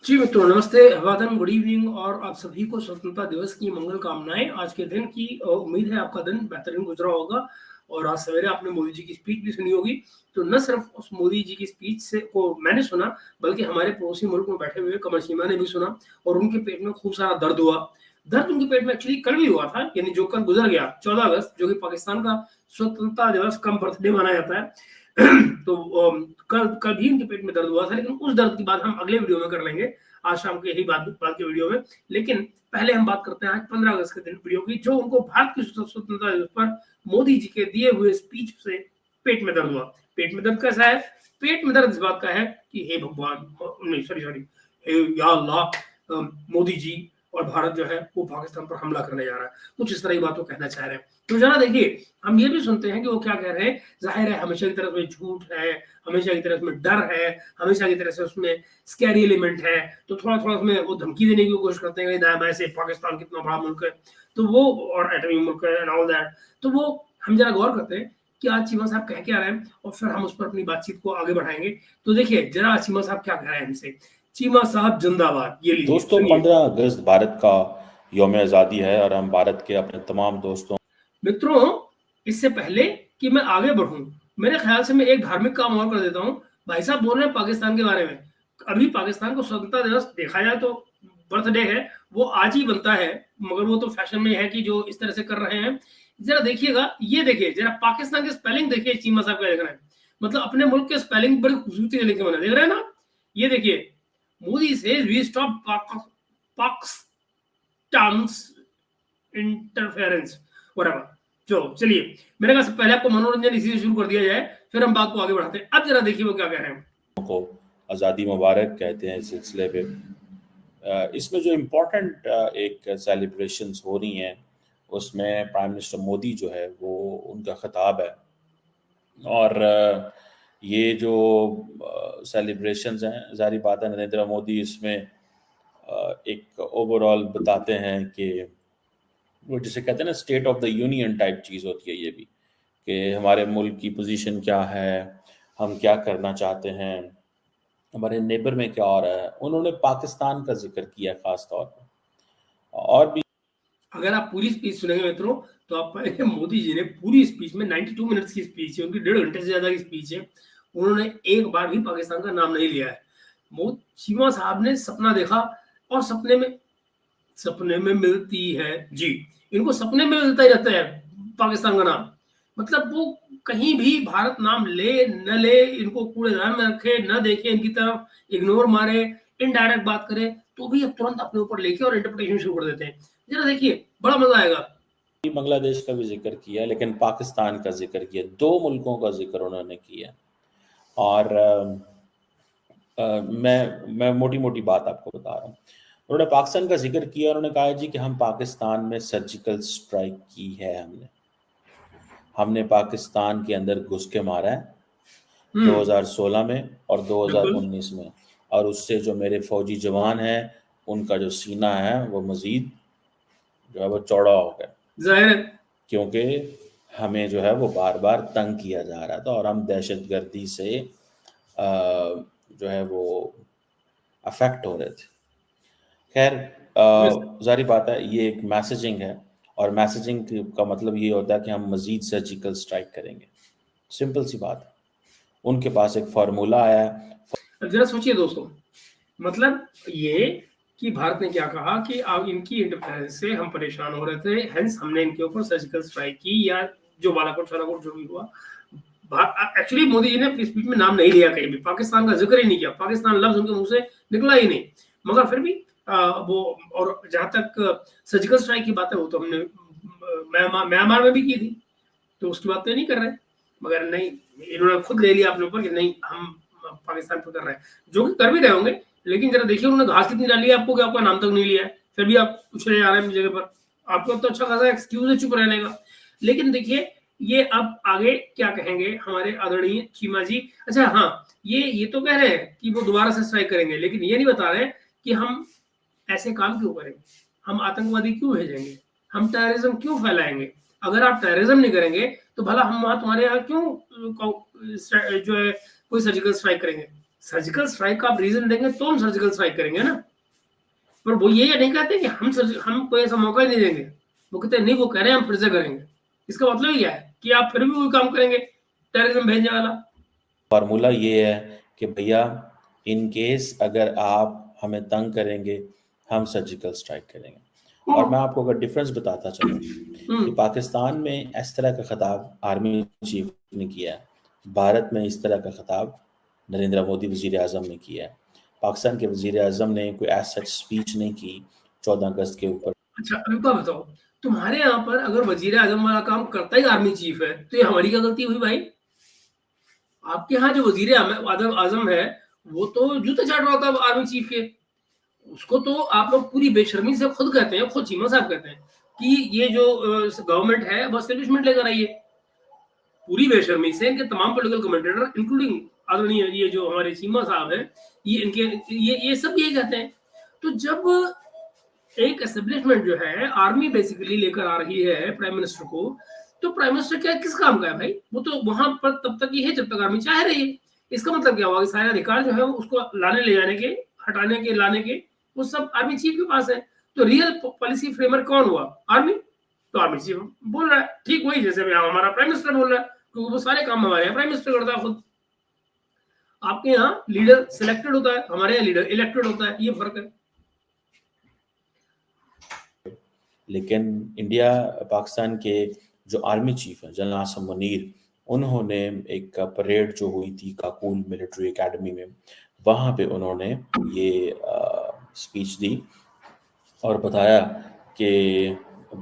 जी मित्रों, नमस्ते, अभिवादन, गुड इवनिंग और आप सभी को स्वतंत्रता दिवस की मंगल कामनाएं। आज के दिन की उम्मीद है आपका दिन बेहतरीन गुजरा होगा और आज सवेरे आपने मोदी जी की स्पीच भी सुनी होगी। तो न सिर्फ उस मोदी जी की स्पीच से को मैंने सुना, बल्कि हमारे पड़ोसी मुल्क में बैठे हुए कमर सीमा ने भी सुना और उनके पेट में खूब सारा दर्द हुआ। दर्द उनके पेट में एक्चुअली कल भी हुआ था, यानी जो कल गुजर गया 14 अगस्त, जो कि पाकिस्तान का स्वतंत्रता दिवस कम बर्थडे माना जाता है। तो कल कल भी उनके पेट में दर्द हुआ था, लेकिन उस दर्द की बात हम अगले वीडियो में कर लेंगे, आज शाम के यही बात के वीडियो में। लेकिन पहले हम बात करते हैं आज 15 अगस्त के दिन वीडियो की, जो उनको भारत की स्वतंत्रता दिवस पर मोदी जी के दिए हुए स्पीच से पेट में दर्द हुआ। पेट में दर्द कैसा है? पेट में दर्द इस बात का है कि हे भगवान, नहीं सॉरी, हे या अल्लाह, मोदी जी और भारत जो है वो पाकिस्तान पर हमला करने जा रहा है, कुछ इस तरह की बात वो कहना चाह रहे हैं। तो जरा देखिए, हम ये भी सुनते हैं कि वो क्या कह रहे हैं। जाहिर है हमेशा की तरफ में झूठ है, हमेशा की तरफ में डर है, हमेशा की तरह से उसमें स्कैरी एलिमेंट है, तो थोड़ा थोड़ा उसमें वो धमकी देने की कोशिश करते हैं कि ऐसे पाकिस्तान कितना बड़ा मुल्क है, तो वो और एटमी मुल्क है एंड ऑल दैट। तो वो हम जरा गौर करते हैं कि आज चीमा साहब कह के आ रहे हैं और फिर हम उस पर अपनी बातचीत को आगे बढ़ाएंगे। तो देखिए जरा चीमा साहब क्या कह रहे हैं हमसे। चीमा साहब जिंदाबाद, ये लीजिए दोस्तों, सुनिए। 15 अगस्त भारत का यौम आज़ादी है और हम भारत के अपने तमाम दोस्तों मित्रों, इससे पहले कि मैं आगे बढ़ूं, मेरे ख्याल से मैं एक धार्मिक काम और कर देता हूं। भाई साहब बोल रहे हैं पाकिस्तान के बारे में। अभी पाकिस्तान को स्वतंत्रता दिवस देखा जाए तो बर्थडे है, वो आज ही बनता है, मगर वो तो फैशन में है कि जो इस तरह से कर रहे हैं। जरा देखिएगा, ये देखिए जरा पाकिस्तान के स्पेलिंग देखिए, चीमा साहब का लिख रहे हैं, मतलब अपने मुल्क के स्पेलिंग बड़ी खूबसूरती से लिखे बना, देख रहे हैं ना। ये देखिए, मोदी से we stop Pakistan interference whatever. जो चलिए, मैंने कहा पहले आपको मनोरंजन इसी से शुरू कर दिया जाए, फिर हम बात को आगे बढ़ाते हैं। अब जरा देखिए वो क्या कह रहे हैं। को आज़ादी मुबारक कहते हैं। इस सिलसिले पे इसमें जो इम्पोर्टेंट एक सेलिब्रेशंस हो रही हैं, उसमें प्राइम मिनिस्टर मोदी जो है वो उनका खिताब है और ये जो सेलिब्रेशंस हैं, ज़ाहिर बात है नरेंद्र मोदी इसमें एक ओवरऑल बताते हैं कि वो जिसे कहते हैं ना state of the union type चीज़ होती है ये भी, कि हमारे मुल्क की पोजीशन क्या है, हम क्या करना चाहते हैं, हमारे नेबर में क्या हो रहा है। उन्होंने पाकिस्तान का जिक्र किया खास तौर पर, और भी अगर आप पूरी स्पीच सुनेंगे मित्रों, तो आप पाएंगे मोदी जी ने पूरी स्पीच में 92 मिनट्स की स्पीच है, उनकी 1.5 घंटे से ज्यादा की स्पीच है, उन्होंने एक बार भी पाकिस्तान का नाम नहीं लिया है। चीमा साहब ने सपना देखा और सपने में मिलती है जी, इनको सपने में मिलता ही रहता है पाकिस्तान का नाम। मतलब वो कहीं भी भारत नाम ले न ले, इनको कूड़ेदान में रखे, न देखे इनकी तरफ, इग्नोर मारे, इनडायरेक्ट बात करे, तो भी अब तुरंत अपने ऊपर लेके और इंटरप्रिटेशन शुरू कर देते हैं। जरा देखिए, बड़ा मजा आएगा। बांग्लादेश का भी जिक्र किया, लेकिन पाकिस्तान का जिक्र किया, दो मुल्कों का जिक्र उन्होंने किया। और मैं मोटी मोटी बात आपको बता रहा हूँ। उन्होंने पाकिस्तान का जिक्र किया, उन्होंने कहा जी कि हम पाकिस्तान में सर्जिकल स्ट्राइक की है, हमने पाकिस्तान के अंदर घुस के मारा है 2016 में और 2019 में, और उससे जो मेरे फौजी जवान हैं उनका जो सीना है वो मजीद जो है वो चौड़ा हो गया, जाहिर है क्योंकि हमें जो है वो बार बार तंग किया जा रहा था और हम दहशतगर्दी से जो है वो अफेक्ट हो रहे थे। खैर, जारी बात है ये एक मैसेजिंग है, और मैसेजिंग का मतलब ये होता है कि हम मजीद सर्जिकल स्ट्राइक करेंगे। सिंपल सी बात है, उनके पास एक फार्मूला आया है। अब जरा सोचिए दोस्तों, मतलब ये कि भारत ने क्या कहा कि अब इनकी इंटरफेरेंस से हम परेशान हो रहे थे, हेंस हमने इनके ऊपर सर्जिकल स्ट्राइक की, या जो बालाकोट शालाकोट जो भी हुआ। एक्चुअली मोदी जी ने अपनी स्पीच में नाम नहीं लिया, कहीं भी पाकिस्तान का जिक्र ही नहीं किया, पाकिस्तान लफ्ज उनके मुंह से निकला ही नहीं। मगर फिर भी वो, और जहां तक सर्जिकल स्ट्राइक की बात है, वो तो हमने म्यांमार में भी की थी, तो उसकी बात तो नहीं कर रहे। मगर नहीं, इन्होंने खुद ले लिया अपने ऊपर कि नहीं हम पाकिस्तान पर कर रहे हैं, जो कि कर भी रहे होंगे। लेकिन जरा देखिए उन्होंने घास कितनी डाली है आपको कि आपका नाम तक नहीं लिया है, फिर भी आप पूछ रहे आ रहे हैं जगह पर। आपको तो अच्छा खासा एक्सक्यूज है चुप रहने का। लेकिन देखिए ये अब आगे क्या कहेंगे हमारे आदरणीय चीमा जी। अच्छा हाँ, ये तो कह रहे हैं कि वो दोबारा से स्ट्राइक करेंगे, लेकिन ये नहीं बता रहे कि हम ऐसे काम क्यों करेंगे, हम आतंकवादी क्यों भेजेंगे, हम टेररिज्म क्यों फैलाएंगे। अगर आप टेररिज्म नहीं करेंगे तो भला हम वहां तुम्हारे यहाँ क्यों जो है कोई सर्जिकल स्ट्राइक करेंगे। सर्जिकल स्ट्राइक का आप रीजन देंगे तो हम सर्जिकल स्ट्राइक करेंगे ना। पर वो ये नहीं कहते कि हम कोई ऐसा मौका ही नहीं देंगे। वो कहते हैं नहीं, वो कह रहे हैं हम फिर से करेंगे। इसका मतलब ही क्या है कि आप फिर भी वही काम करेंगे, टेररिज्म भेजने वाला। फार्मूला ये है कि भैया इन केस अगर आप हमें तंग करेंगे हम सर्जिकल स्ट्राइक करेंगे। और मैं आपको अगर डिफरेंस बताता चलूँ कि पाकिस्तान में इस तरह का खिताब आर्मी चीफ ने किया है, भारत में इस तरह का खिताब नरेंद्र मोदी वजीर आज़म ने किया है। पाकिस्तान के वजीर आज़म ने कोई ऐसा स्पीच नहीं की 14 अगस्त के ऊपर। अच्छा अभी तो बताओ, तुम्हारे यहाँ पर अगर वजीर आजम वाला काम करता ही आर्मी चीफ है तो ये हमारी क्या गलती हुई भाई? आपके यहाँ जो वजीर आजम है वो तो जूते चाट रहा था आर्मी चीफ के। उसको तो आप लोग पूरी बेशर्मी से खुद कहते हैं, खुद चीमा साहब कहते हैं कि ये जो गवर्नमेंट है वो एस्टेब्लिशमेंट लेकर आई है। पूरी बेशर्मी से इनके तमाम पॉलिटिकल कमेंटेटर इंक्लूडिंग आदरणीय ये जो हमारे चीमा साहब हैं, ये सब यही कहते हैं। तो जब एक एस्टेब्लिशमेंट जो है आर्मी बेसिकली लेकर आ रही है प्राइम मिनिस्टर को, तो प्राइम मिनिस्टर क्या किस काम का है भाई? वो तो वहां पर तब तक ही है जब तक आर्मी चाह रही है। इसका मतलब क्या हुआ कि सारे अधिकार जो है उसको लाने ले जाने के, हटाने के, लाने के, वो सब आर्मी चीफ के पास है। तो रियल पॉलिसी फ्रेमर कौन हुआ? आर्मी। तो आर्मी चीफ बोल रहा है ठीक वही जैसे हमारा प्राइम मिनिस्टर बोल रहा है, क्योंकि वो सारे काम हमारे यहाँ प्राइम मिनिस्टर करता है खुद। आपके यहाँ लीडर सिलेक्टेड होता है, हमारे यहाँ लीडर इलेक्टेड होता है, ये फर्क है। लेकिन इंडिया पाकिस्तान के जो आर्मी चीफ हैं जनरल आसिम मुनीर, उन्होंने एक परेड जो हुई थी काकुल मिलिट्री एकेडमी में, वहाँ पे उन्होंने ये स्पीच दी और बताया कि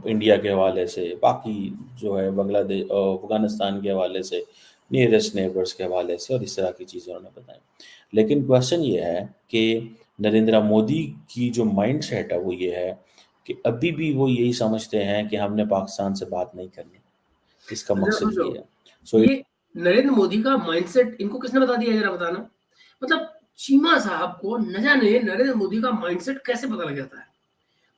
इंडिया के हवाले से, बाकी जो है बांग्लादेश अफगानिस्तान के हवाले से, नियरेस्ट नेबर्स के हवाले से, और इस तरह की चीज़ें उन्होंने बताई। लेकिन क्वेश्चन ये है कि नरेंद्र मोदी की जो माइंड सेट है वो ये है कि अभी भी वो यही समझते हैं कि हमने पाकिस्तान से बात नहीं करनी। इसका मकसद ये है। सो ये नरेंद्र मोदी का माइंडसेट इनको किसने बता दिया, जरा बताना। मतलब चीमा साहब को न जाने नरेंद्र मोदी का माइंडसेट कैसे पता लग जाता है।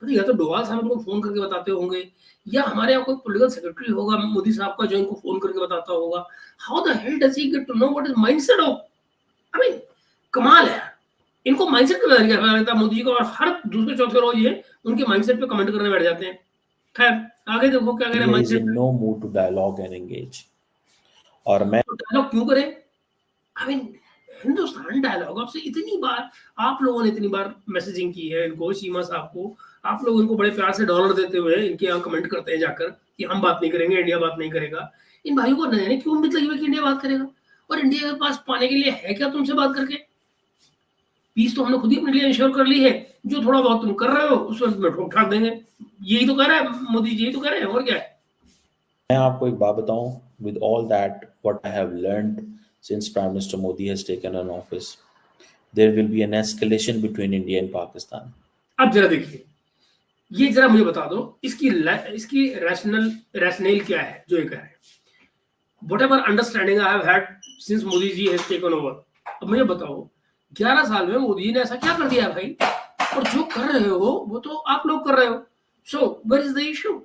मतलब या तो डोवाल साहब इनको फोन करके बताते होंगे, या हमारे यहाँ कोई पॉलिटिकल सेक्रेटरी होगा मोदी साहब का जो इनको फोन करके बताता होगा। How the hell does he get to know what is mindset of, I mean कमाल है। इनको माइंडसेट का पता लगता है मोदी जी को, और हर दूसरे चौथे रोज ये उनके माइंडसेट पे कमेंट करने बैठ जाते हैं। खैर आगे देखो क्या कह रहे हैं mindset. No mood to dialogue and engage. और मैं डायलॉग क्यों करें? आई मीन हिंदुस्तान डायलॉग आपसे इतनी बार, आप लोगों ने इतनी बार मैसेजिंग की है इनको, चीमा साहब को, आप लोग इनको बड़े प्यार से डॉलर देते हुए इनके यहाँ कमेंट करते हैं जाकर कि हम बात नहीं करेंगे, इंडिया बात नहीं करेगा। इन भाइयों को नहीं क्यों उम्मीद लगी हुई कि इंडिया बात करेगा? और इंडिया के पास पाने के लिए है क्या तुमसे बात करके? पीस तो हमने खुद ही अपने लिए इंश्योर कर ली है, जो थोड़ा बहुत तुम कर रहे हो उस वक्त में ठोक ठाक देंगे। यही तो कह रहा है मोदी जी, यही तो कह रहे हैं, और क्या है। मैं आपको एक बात बताऊं, with all that what I have learned since Prime Minister Modi has taken an office, there will be an escalation between India and Pakistan. अब जरा देखिए, ये जरा मुझे बता दो इसकी रैशनल क्या है जो ये कह रहे हैं। Whatever understanding I have had since Modi ji has taken over, अब मुझे बताओ 11 साल में मोदी जी ने ऐसा क्या कर दिया भाई? और जो कर रहे हो वो तो आप लोग कर रहे हो। So where is the issue?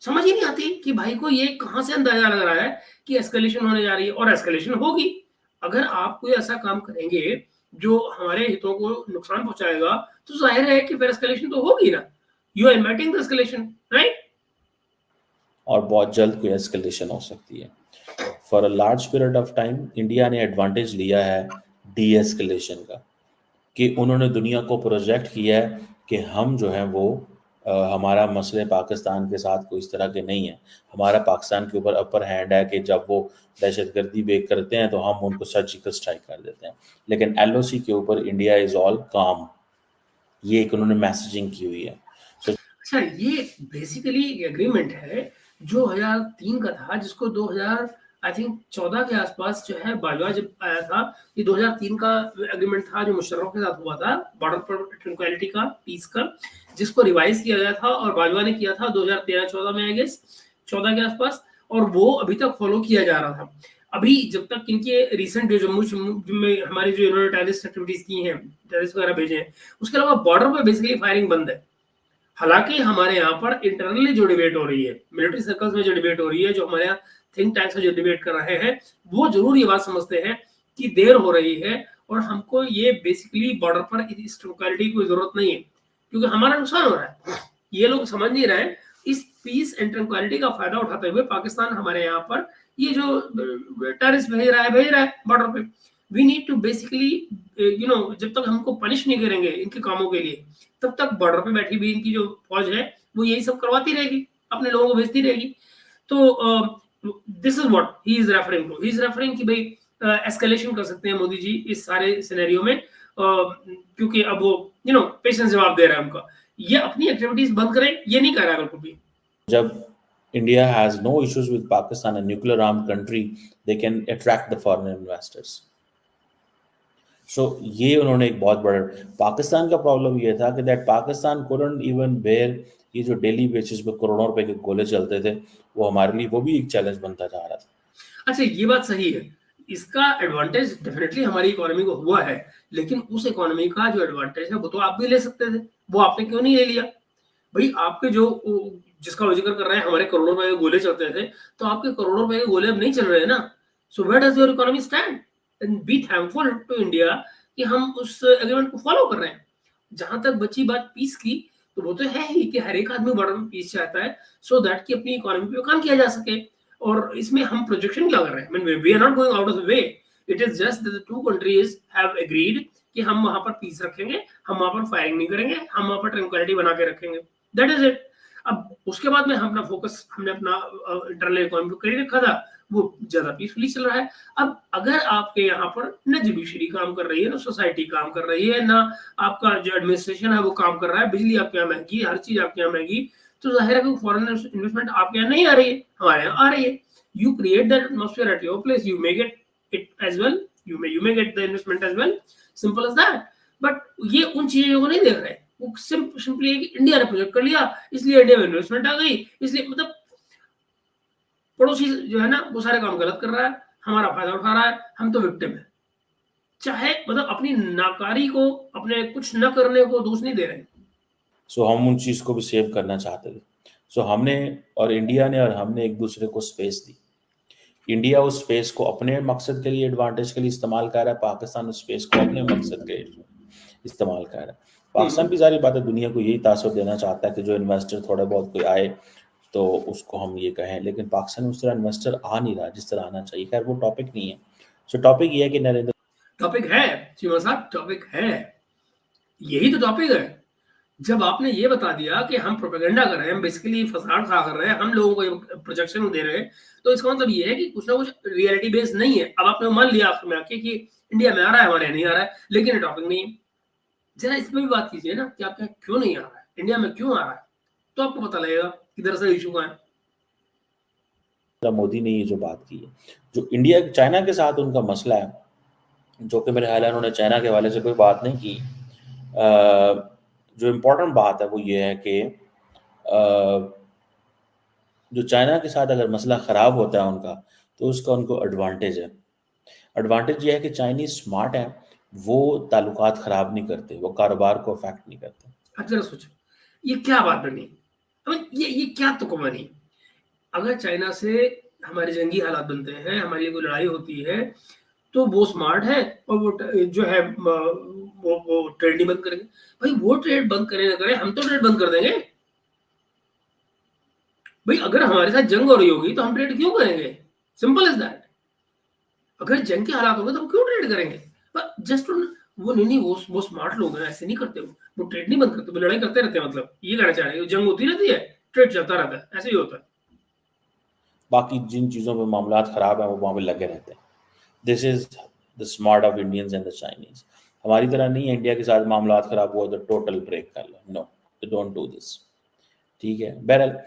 समझ ही नहीं आती कि भाई को ये कहां से अंदाजा लग रहा है कि एस्केलेशन होने जा रही है, और एस्केलेशन होगी। अगर आप कोई ऐसा काम करेंगे जो हमारे हितों को नुकसान पहुंचाएगा तो जाहिर है कि फिर एस्केलेशन तो होगी ना। You are inviting the escalation, right? और बहुत जल्द कोई एस्केलेशन हो सकती है। For a large period of time India ने एडवांटेज लिया है डी एस्केलेशन का, कि उन्होंने दुनिया को प्रोजेक्ट किया है कि हम जो है वो हमारा मसले पाकिस्तान के साथ कोई इस तरह के नहीं है, हमारा पाकिस्तान के ऊपर अपर हैंड है कि जब वो दहशतगर्दी बेक करते हैं तो हम उनको सर्जिकल स्ट्राइक कर देते हैं। लेकिन एलओसी के ऊपर इंडिया इज ऑल काम, ये एक उन्होंने मैसेजिंग की हुई है। अच्छा, ये बेसिकली एग्रीमेंट है जो 2003 का था, जिसको 2000 आई थिंक 14 के आसपास जो है बाजवा जब आया था, ये 2003 का एग्रीमेंट था जो मुशर्रफ के साथ हुआ था, बॉर्डर पर ट्रैंक्विलिटी का, पीस का, जिसको रिवाइज किया गया था और बाजवा ने किया था 2013-14 में, आई गेस 14 के आसपास, और वो अभी तक फॉलो किया जा रहा था। अभी जब तक इनके रिसेंट जो जम्मू में हमारी जो इन्होंने टेररिस्ट एक्टिविटीज की हैं, टेररिस्ट वगैरह भेजे हैं, उसके अलावा बॉर्डर पर बेसिकली फायरिंग बंद है। हालांकि हमारे यहाँ पर इंटरनली जो डिबेट हो रही है, मिलिट्री सर्कल्स में जो डिबेट हो रही है, जो हमारे यहाँ थिंक टैंक्स जो डिबेट कर रहे हैं, वो जरूर ये बात समझते हैं कि देर हो रही है और हमको ये बेसिकली बॉर्डर पर इस ट्रंक्विलिटी की कोई जरूरत नहीं है, क्योंकि हमारा नुकसान हो रहा है। ये लोग समझ नहीं रहे हैं। इस पीस एंड ट्रंक्विलिटी का फायदा उठाते हुए पाकिस्तान हमारे यहाँ पर ये जो टेररिस्ट भेज रहा है बॉर्डर पे। वी नीड टू बेसिकली जब तक हमको पनिश नहीं करेंगे इनके कामों के लिए, तब तक बॉर्डर पे बैठी हुई इनकी जो फौज है वो यही सब करवाती रहेगी, अपने लोगों को भेजती रहेगी। तो this is what he is referring to. He is referring कि भाई एस्केलेशन कर सकते हैं मोदी जी इस सारे सिनेरियो में, क्योंकि अब वो पेशेंस जवाब दे रहा है उनका। ये अपनी एक्टिविटीज बंद करें, ये नहीं कर रहा है बिल्कुल भी। जब India has no issues with Pakistan, a nuclear armed country, they can attract the foreign investors. So ये उन्होंने एक बहुत बड़ा, पाकिस्तान का प्रॉब्लम ये था कि that Pakistan couldn't even bear ये जो डेली बेसिस पे करोड़ों रुपए के गोले चलते थे, वो हमारे लिए वो भी एक चैलेंज बनता जा रहा था। अच्छा, ये बात सही है, इसका एडवांटेज डेफिनेटली हमारी इकोनॉमी को हुआ है, लेकिन उस इकोनॉमी का जो एडवांटेज है वो तो आप भी ले सकते थे, वो आपने क्यों नहीं ले लिया? भाई आपके जो जिसका वो जिक्र कर रहे हैं हमारे करोड़ों रुपए के गोले चलते थे, तो आपके करोड़ों रुपए के गोले अब नहीं चल रहे हैं ना। So where does your economy stand? And be thankful to India कि हम उस एग्रीमेंट को फॉलो कर रहे हैं। जहां तक बची बात पीस की, तो वो तो है ही कि हर एक आदमी बड़ा पीस चाहता है, सो दैट कि अपनी इकोनॉमी पे काम किया जा सके। और इसमें हम प्रोजेक्शन क्या कर रहे हैं? We are not going out of the way, it is just that the two countries have agreed कि हम वहां पर पीस रखेंगे, हम वहां पर फायरिंग नहीं करेंगे, हम वहां पर ट्रैंक्विलिटी बना के रखेंगे, दैट इज इट। अब उसके बाद में हमने अपना इंटरनल इकोनॉमी कर ही रखा था, वो ज्यादा पीसफुली चल रहा है। अब अगर आपके यहाँ पर न जुडिशरी काम कर रही है, ना सोसाइटी काम कर रही है, ना आपका जो एडमिनिस्ट्रेशन है वो काम कर रहा है, बिजली आपके यहाँ महंगी, हर चीज आपके यहाँ महंगी, तो जाहिर है कि फॉरेन इन्वेस्टमेंट आपके यहाँ नहीं आ रही है, हमारे यहाँ आ रही है। You create that atmosphere at your place, you may get it as well, you may get the investment as well, simple as that. But ये उन चीजों को नहीं देख रहे, वो सिंपली इंडिया ने प्रोजेक्ट कर लिया, इसलिए इंडिया में इन्वेस्टमेंट आ गई, इसलिए मतलब पड़ोसी जो है ना वो सारे काम गलत कर रहा है, हमारा फायदा उठा रहा है, हम तो विक्टिम है। चाहे मतलब अपनी नाकारी को, अपने कुछ न करने को दोष नहीं दे रहे। सो हम उन चीज को भी सेव करना चाहते थे। सो हमने और इंडिया ने और हमने एक दूसरे को स्पेस दी। इंडिया उस स्पेस को अपने मकसद के लिए, एडवांटेज के लिए इस्तेमाल कर रहा है, पाकिस्तान उस स्पेस को अपने मकसद के लिए इस्तेमाल कर रहा है। पाकिस्तान भी सारी बातें दुनिया को यही तासुर देना चाहता है कि जो इन्वेस्टर थोड़ा बहुत कोई आए तो उसको हम ये कहें, लेकिन पाकिस्तान में उस तरह इन्वेस्टर आ नहीं रहा जिस तरह आना चाहिए। खैर वो टॉपिक नहीं है। सो टॉपिक ये है कि नरेंद्र, टॉपिक है चीमा साहब, टॉपिक है, यही तो टॉपिक है। जब आपने ये बता दिया कि हम प्रोपेगेंडा कर रहे हैं, हम बेसिकली फसाद खा कर रहे हैं, हम लोगों को प्रोजेक्शन दे रहे हैं, तो इसका मतलब ये है कि कुछ ना कुछ रियलिटी बेस नहीं है। अब आपने मान लिया आखिर में आके कि इंडिया में आ रहा है, हमारे नहीं आ रहा है, लेकिन ये टॉपिक नहीं है। जरा इसमें भी बात कीजिए ना कि आपके क्यों नहीं आ रहा है, इंडिया में क्यों आ रहा है, तो आपको पता लगेगा कि दरअसल इशू कहाँ है। मोदी ने ये जो बात की है, जो इंडिया चाइना के साथ उनका मसला है, जो कि मेरे ख्याल है उन्होंने चाइना के हवाले से कोई बात नहीं की। जो इम्पोर्टेंट बात है वो ये है कि जो चाइना के साथ अगर मसला ख़राब होता है उनका, तो उसका उनको एडवांटेज है। एडवांटेज ये है कि चाइनीज स्मार्ट है, वो ताल्लुकात ख़राब नहीं करते, वो कारोबार को अफेक्ट नहीं करते। अब जरा सोचो, ये क्या बात बनी? ये क्या तुक बनी? अगर चाइना से हमारे जंगी हालात बनते हैं, हमारी लिए कोई लड़ाई होती है, तो वो स्मार्ट है और वो जो है वो ट्रेड नहीं बंद करेंगे। भाई वो ट्रेड बंद करे ना करे, हम तो ट्रेड बंद कर देंगे। भाई अगर हमारे साथ जंग हो रही होगी तो हम ट्रेड क्यों करेंगे? Simple is that. अगर जंग के हालात होंगे तो हम क्यों ट्रेड करेंगे? जस्ट वो नहीं, वो स्मार्ट लोग हैं, ऐसे नहीं करते, वो ट्रेड नहीं बंद करते, वो लड़ाई करते रहते हैं। मतलब ये कहना चाह रहे हैं जंग होती रहती है, ट्रेड चलता रहता है, ऐसे ही होता है। बाकी जिन चीज़ों में मामला ख़राब है वो वहाँ पे लगे रहते हैं। This is the smart of Indians and the Chinese. हमारी तरह नहीं है, इंडिया के साथ मामला ख़राब हुआ तो टोटल ब्रेक कर लो, no, they don't do this. ठीक है, बहरहाल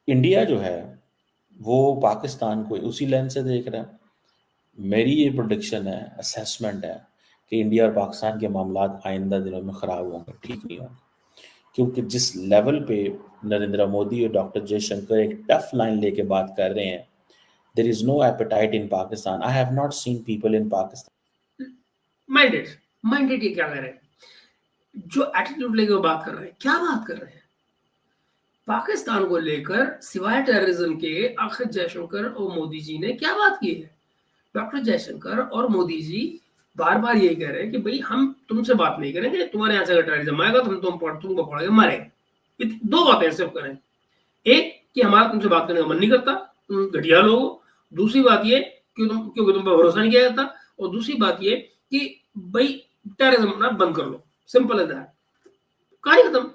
इंडिया जो है वो पाकिस्तान को उसी लेंस से देख रहा है। मेरी ये प्रोडिक्शन है, असेसमेंट है कि इंडिया और पाकिस्तान के मामला आइंदा दिनों में ख़राब होंगे, ठीक नहीं होंगे, क्योंकि जिस लेवल पे नरेंद्र मोदी और डॉक्टर जयशंकर एक टफ लाइन लेके बात कर रहे हैं, there is no appetite in Pakistan, I have not seen people in Pakistan. Minded ये क्या कह रहे हैं? जो एटीट्यूड लेके वो बात कर रहे हैं, क्या बात कर रहे हैं? पाकिस्तान को लेकर सिवाय टेररिज्म के आखिर जयशंकर और मोदी जी ने क्या बात की है? डॉक्टर जयशंकर और मोदी जी बार बार यही कह रहे हैं कि भाई हम तुमसे बात नहीं करेंगे, तुम्हारे यहाँ से अगर टेररिज्म आएगा तुमको पकड़ेंगे, मारेंगे। दो बातें सिर्फ करें, एक कि हमारा तुमसे बात करने का मन नहीं करता, तुम घटिया लोग हो। दूसरी बात ये क्योंकि तुम पर भरोसा नहीं किया जाता। और दूसरी बात ये कि भाई टेररिज्म अपना बंद कर लो, सिंपल एज दैट, कहानी खत्म।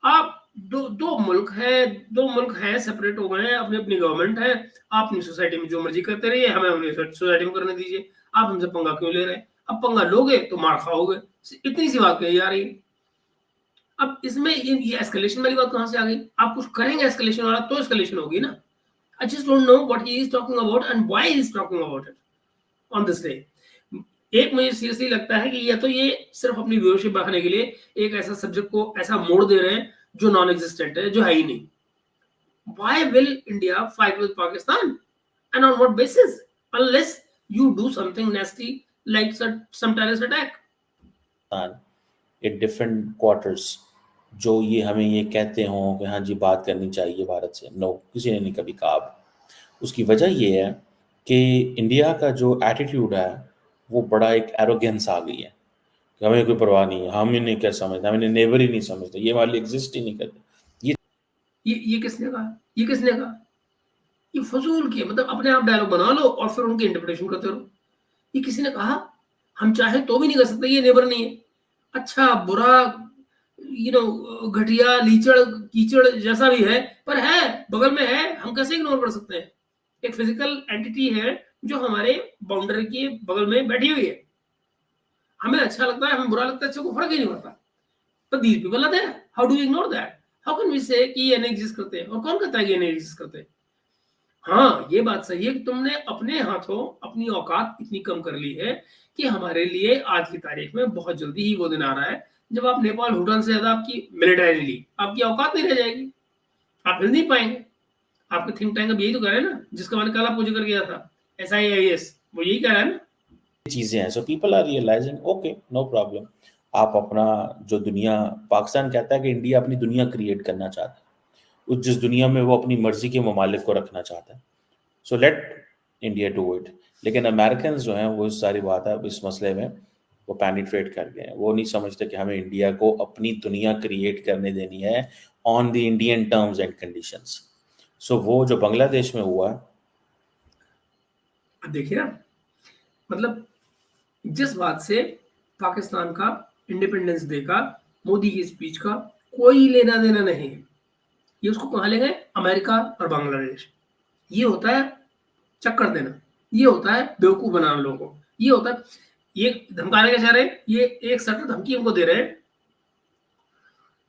आप दो मुल्क हैं, सेपरेट हो गए हैं, अपनी अपनी गवर्नमेंट है, आप अपनी सोसाइटी में जो मर्जी करते रहिए, हमें अपनी सोसाइटी में करने दीजिए। आप हमसे पंगा क्यों ले रहे हैं? अब पंगा लोगे तो मार खाओगे, इतनी सी बात कही जा रही है। अब इसमें ये एस्केलेशन वाली बात कहां से आ गई? आप कुछ करेंगे एस्केलेशन वाला तो एस्केलेशन होगी ना। I just don't know what he is talking about and why he is talking about it on this day. एक मुझे सीरियसली लगता है कि या तो ये सिर्फ अपनी व्यूअरशिप बढ़ाने के लिए एक ऐसा सब्जेक्ट को ऐसा मोड़ दे रहे हैं जो नॉन एग्जिस्टेंट है, जो है ही नहीं। Why will India fight with Pakistan and on what basis, unless you do something nasty like some terrorist attack? In different quarters जो ये हमें ये कहते हों कि हाँ जी बात करनी चाहिए भारत से, नो, किसी ने नहीं कभी कहा। उसकी वजह ये है कि इंडिया का जो एटीट्यूड है वो बड़ा एक एरोगेंस आ गई है कि हमें कोई परवाह नहीं है, हम इन्हें क्या समझते, हम इन्हें नेबर ही नहीं समझते, ये वाले एग्जिस्ट ही नहीं करते। ये किसने कहा? ये किसने कहा? ये फजूल की, मतलब अपने आप डायलॉग बना लो और फिर उनकी इंटरप्रिटेशन करते रहो। ये किसी ने कहा? हम चाहे तो भी नहीं कर सकते, ये नेबर नहीं है। अच्छा बुरा, घटिया, लीचड़ कीचड़ जैसा भी है, पर है, बगल में है, हम कैसे इग्नोर कर सकते हैं? एक फिजिकल एंटिटी है जो हमारे बाउंड्री के बगल में बैठी हुई है। हमें अच्छा लगता है, हमें बुरा लगता है, अच्छा को फर्क ही नहीं पड़ता। But these people are there. How do we ignore that? How can we say कि ये नहीं एग्जिस्ट करते? और कौन कहता है कि ये नहीं एग्जिस्ट करते? हाँ, ये बात सही है कि तुमने अपने हाथों अपनी औकात इतनी कम कर ली है कि हमारे लिए आज की तारीख में बहुत जल्दी ही वो दिन आ रहा है जब आप नेपाल भूटान से ज्यादा आपकी मिलिटरीली आपकी औकात नहीं रह जाएगी, आप हिल नहीं पाएंगे। आपके थिंक टैंक अब यही तो कह रहे हैं ना, जिसका मैंने कल आपको जिक्र किया था, SIIS, वो यही कह रहा है ना। चीजें हैं, so people are realising okay no problem. आप अपना जो दुनिया, पाकिस्तान कहता है कि इंडिया अपनी दुनिया क्रिएट करना चाहता है, उस जिस दुनिया में वो अपनी मर्जी के ममालिक को रखना चाहता है, so let India do it. लेकिन अमेरिकन जो हैं वो इस सारी बात है, इस मसले में वो पेनिट्रेट कर गए हैं। वो नहीं समझते कि हमें इंडिया को अपनी दुनिया क्रिएट करने देनी है on the Indian terms and conditions. So वो जो बांग्लादेश में हुआ, देखिए ना, मतलब जिस बात से पाकिस्तान का इंडिपेंडेंस डे का, मोदी की स्पीच का कोई लेना देना नहीं है, ये उसको कहाँ ले गए? अमेरिका और बांग्लादेश। ये होता है चक्कर देना, ये होता है बेवकूफ बनाना लोगों को, ये होता है ये धमकाने का चाह रहे हैं। ये एक सख्त धमकी हमको दे रहे हैं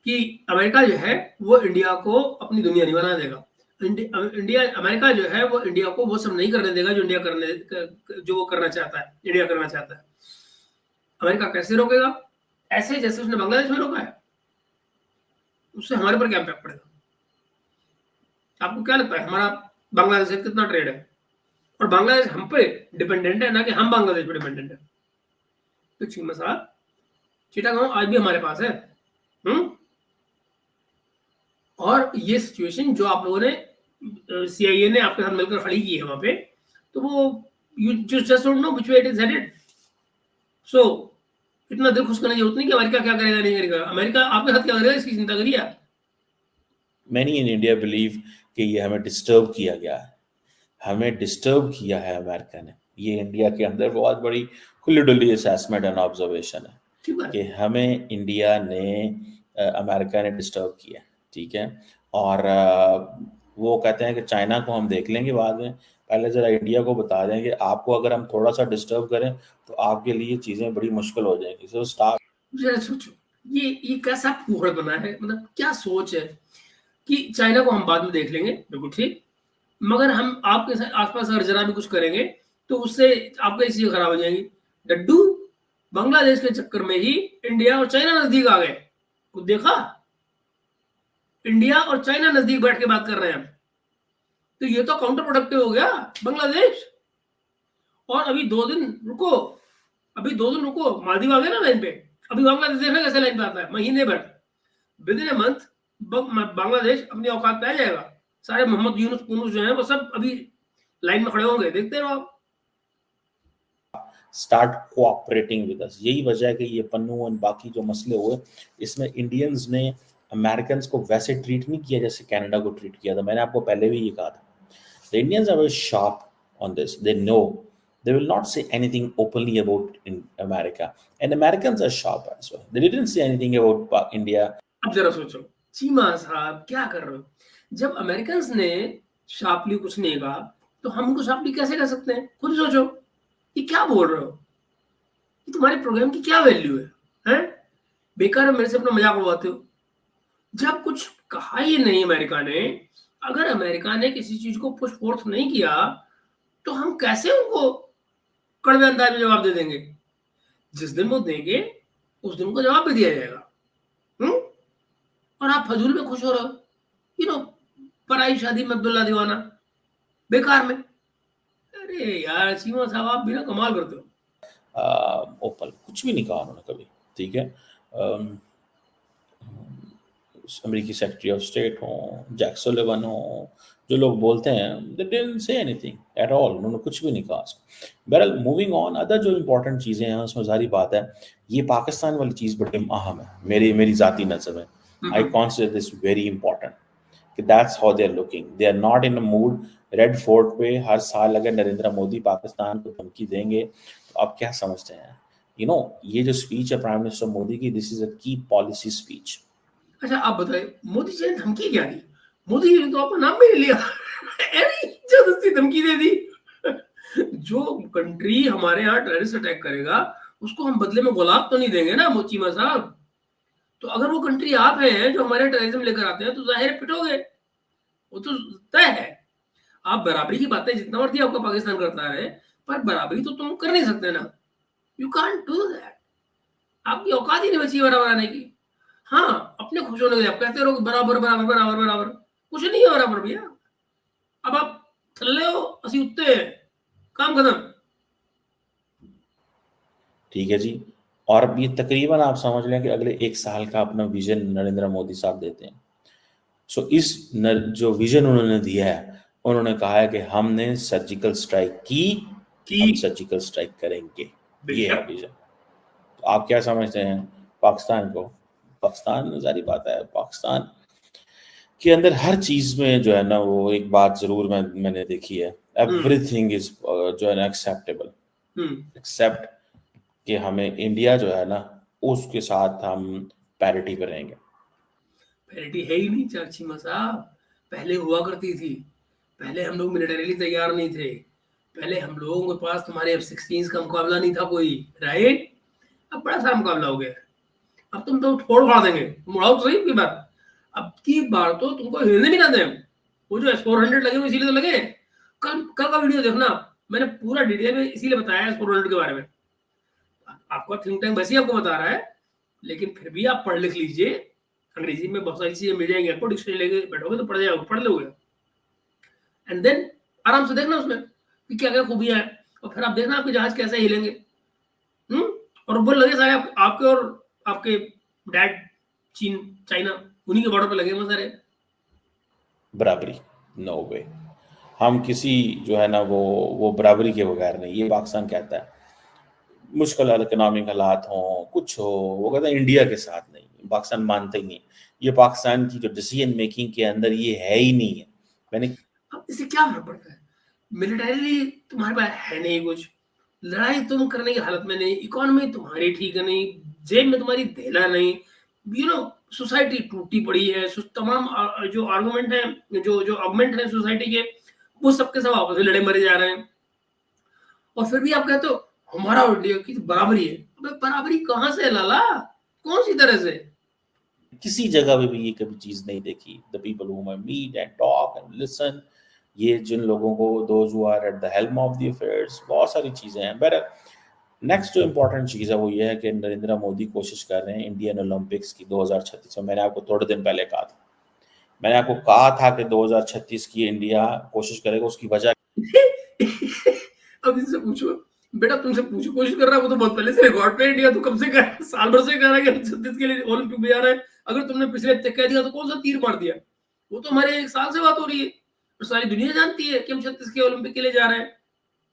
कि अमेरिका जो है वो इंडिया को अपनी दुनिया नहीं बना देगा। अमेरिका जो है वो इंडिया को वो सब नहीं करने देगा जो वो करना चाहता है, इंडिया करना चाहता है। अमेरिका कैसे रोकेगा? ऐसे जैसे उसने बांग्लादेश में रोका है। उससे हमारे पर क्या इम्पैक्ट पड़ेगा? आपको क्या लगता है हमारा बांग्लादेश से कितना ट्रेड है? और बांग्लादेश हम पे डिपेंडेंट है, ना कि हम बांग्लादेश पे डिपेंडेंट है। तो चिमसा चिटागांव आज भी हमारे पास है। और ये सिचुएशन जो आप लोगों ने CIA ने आपके साथ मिलकर खड़ी की है वहां पे, तो वो you just don't know which way it is headed. So इतना दिल खुश करने की जरूरत नहीं कि अमेरिका क्या करेगा नहीं करेगा। अमेरिका आपके साथ क्या करेगा इसकी चिंता करिए आप। मैनी इन इंडिया बिलीव कि ये हमें डिस्टर्ब किया गया है, हमें डिस्टर्ब किया है अमेरिका ने। ये इंडिया के अंदर बहुत बड़ी खुली डुली असेसमेंट एंड ऑब्जर्वेशन है कि हमें इंडिया ने अमेरिका ने डिस्टर्ब किया, ठीक है। और वो कहते हैं कि चाइना को हम देख लेंगे बाद में, पहले जरा इंडिया को बता दें कि आपको अगर हम थोड़ा सा डिस्टर्ब करें तो आपके लिए चीजें बड़ी मुश्किल हो जाएंगी। सो स्टार्ट, जरा सोचो ये कैसा फूहड़ बना है, मतलब क्या सोच है कि चाइना को हम बाद में देख लेंगे, बिल्कुल ठीक, मगर हम आपके आसपास अगर जरा भी कुछ करेंगे तो उससे आपकी चीजें खराब हो जाएंगी। डड्डू, बांग्लादेश के चक्कर में ही इंडिया और चाइना नजदीक आ गए। तो देखा, इंडिया और चाइना नजदीक बैठ के बात कर रहे हैं, तो ये तो काउंटर प्रोडक्टिव हो गया बांग्लादेश। और अभी 2 दिन रुको, मालदीव आ गए ना लाइन पे, अभी बांग्लादेश देखना कैसे लाइन पे आता है। महीने भर, with in a month Bangladesh अपनी औकात पे आ जाएगा। सारे मोहम्मद यूनुस जो है वो सब अभी लाइन में खड़े होंगे, देखते रहो आप। Start cooperating with us. यही वजह है कि ये पन्नू और बाकी जो मसले हुए, इसमें इंडियंस ने अमेरिकन को वैसे ट्रीट नहीं किया जैसे कनाडा को ट्रीट किया था। मैंने आपको पहले भी ये कहा था, the Indians are very sharp on this, they know they will not say anything openly about in America, and Americans are sharp as well. They didn't say anything about India. अब जरा सोचो, चीमा साहब क्या कर रहे हो? जब अमेरिकन ने शार्पली कुछ नहीं कहा तो हम उनको शार्पली कैसे कर सकते हैं? खुद सोचो, ये क्या बोल रहे हो? ये तुम्हारे प्रोग्राम की क्या वैल्यू है? हैं? बेकार मेरे से अपना मजाक उड़ाते हो। जब कुछ कहा ही नहीं अमेरिका ने, अगर अमेरिका ने किसी चीज को पुश फोर्थ नहीं किया तो हम कैसे उनको कड़वे अंदाज में जवाब दे देंगे? जिस दिन वो देंगे उस दिन को जवाब भी दिया जाएगा। और आप फजूल में खुश हो रहे हो, पराई शादी में अब्दुल्ला दीवाना, बेकार में। अरे यार चीमा साहब, आप भी ना कमाल करते हो। ओपल कुछ भी नहीं कहा उन्होंने कभी, ठीक है। अमेरिकी सेक्रेटरी ऑफ स्टेट हो, जैक सुलिवन हो, जो लोग बोलते हैं, they didn't say anything at all, उन्होंने कुछ भी नहीं कहा। बहरहाल मूविंग ऑन, अदर जो इम्पोर्टेंट चीज़ें हैं उसमें जारी बात है, ये पाकिस्तान वाली चीज़ बड़ी अहम है मेरी ज़ाती नज़र में। I consider this very important कि that's how they are looking, they are not in a mood. Red Fort पे हर साल अगर नरेंद्र मोदी पाकिस्तान को धमकी देंगे तो आप क्या समझते हैं? ये जो स्पीच है प्राइम मिनिस्टर मोदी की, दिस इज अ की पॉलिसी स्पीच। अच्छा आप बताइए, मोदी जी ने धमकी क्या दी? मोदी जी ने तो अपना नाम भी नहीं लिया, जबरदस्ती धमकी दे दी। जो कंट्री हमारे यहाँ टेररिस्ट अटैक करेगा उसको हम बदले में गुलाब तो नहीं देंगे ना मोचीमा साहब। तो अगर वो कंट्री आप हैं जो हमारे टेररिज्म लेकर आते हैं तो जाहिर पिटोगे, वो तो तय है। आप बराबरी की बातें जितना मर्जी आपका पाकिस्तान करता रहे, पर बराबरी तो तुम कर नहीं सकते ना। You can't do that. आपकी औकात ही नहीं बची बराबर आने की। हाँ, अपने खुश होने के लिए आप कहते रहो बराबर बराबर बराबर बराबर, कुछ नहीं है बराबर भैया। अब आप थल्ले हो, असि उत्ते हैं, काम खत्म। ठीक है जी। और अब ये तकरीबन आप समझ लें कि अगले 1 साल का अपना विजन नरेंद्र मोदी साहब देते हैं। सो जो विजन उन्होंने दिया है, उन्होंने कहा है कि हमने सर्जिकल स्ट्राइक की हम सर्जिकल स्ट्राइक करेंगे, ये है विजन। तो आप क्या समझते हैं पाकिस्तान को? पाकिस्तान जारी बात है, पाकिस्तान के अंदर हर चीज में जो है ना, वो एक बात जरूर मैंने देखी है, एवरीथिंग इज जो है ना एक्सेप्टेबल, एक्सेप्ट कि हमें इंडिया जो है ना उसके साथ हम पैरिटी पे रहेंगे। पैरिटी है ही नहीं चीमा साहब, पहले हुआ करती थी। पहले हम लोग मिलिटरीली तैयार नहीं थे, पहले हम लोगों के पास तुम्हारे F-16 का मुकाबला नहीं था कोई, राइट? अब बड़ा सारा मुकाबला हो गया। अब तुम तो फोड़ फाड़ देंगे, तुम उड़ाओ तो सही की बात। अब की बार तो तुमको हिलने भी ना दें। वो जो S-400 लगे हुए इसीलिए तो लगे। कल का वीडियो देखना, मैंने पूरा डिटेल में इसीलिए बताया S-400 के बारे में। आपका थिंक टैंक वैसे ही आपको बता रहा है, लेकिन फिर भी आप पढ़ लिख लीजिए, अंग्रेजी में बहुत सारी चीजें मिल जाएंगी आपको, डिक्शनरी लेके बैठोगे तो पढ़ लोगे, एंड देन आराम से देखना उसमें कि क्या क्या खूबियां है, और फिर आप देखना आपके जहाज कैसे हिलेंगे। और बोल लगे सारे आपके और आपके डैड चीन चाइना उन्हीं के बॉर्डर पे लगे हुए सारे। बराबरी नो वे, हम किसी जो है ना वो बराबरी के बगैर नहीं। ये पाकिस्तान कहता है मुश्किल इकोनॉमिक हालात हो, कुछ हो, वो कहता है इंडिया के साथ नहीं। पाकिस्तान मानता ही नहीं, ये पाकिस्तान की जो डिसीजन मेकिंग के अंदर ये है ही नहीं है। मैंने अब इससे क्या फर्क पड़ता है? मिलिटरीली तुम्हारे पास है नहीं कुछ, लड़ाई तुम करने की हालत में नहीं, इकोनॉमी तुम्हारी ठीक है नहीं, जेब में तुम्हारी धेला नहीं, सोसाइटी टूटी पड़ी है, तमाम जो आर्गुमेंट है, जो आर्गुमेंट है सोसाइटी के, वो सबके सब आपस में लड़े मरे जा रहे हैं। और फिर भी आप कहते हो हमारा इंडिया की बराबरी है। अबे बराबरी कहां से लाला, कौन सी तरह से? किसी जगह पे भी ये कभी चीज नहीं देखी। The people whom I meet and talk and listen, ये जिन लोगों को, those who are at the helm of the affairs, बहुत सारी चीजें हैं। बट नेक्स्ट जो इम्पोर्टेंट चीज है वो ये है कि नरेंद्र मोदी कोशिश कर रहे हैं इंडियन ओलंपिक्स की 2036 में। मैंने आपको थोड़े दिन पहले कहा था, मैंने आपको कहा था कि 2036 की इंडिया कोशिश करेगा। उसकी वजह अब इनसे पूछो बेटा, तुमसे पूछो कोशिश कर रहा है, वो तो बहुत पहले से रिकॉर्ड पे इंडिया तो कब से कर साल भर से कर रहा है कि 36 के लिए ओलंपिक में जा रहा है। अगर तुमने पिछले हफ्ते कह दिया तो कौन सा तीर मार दिया? वो तो हमारे 1 साल से बात हो रही है और सारी दुनिया जानती है कि हम 36 के ओलंपिक के लिए जा रहे हैं।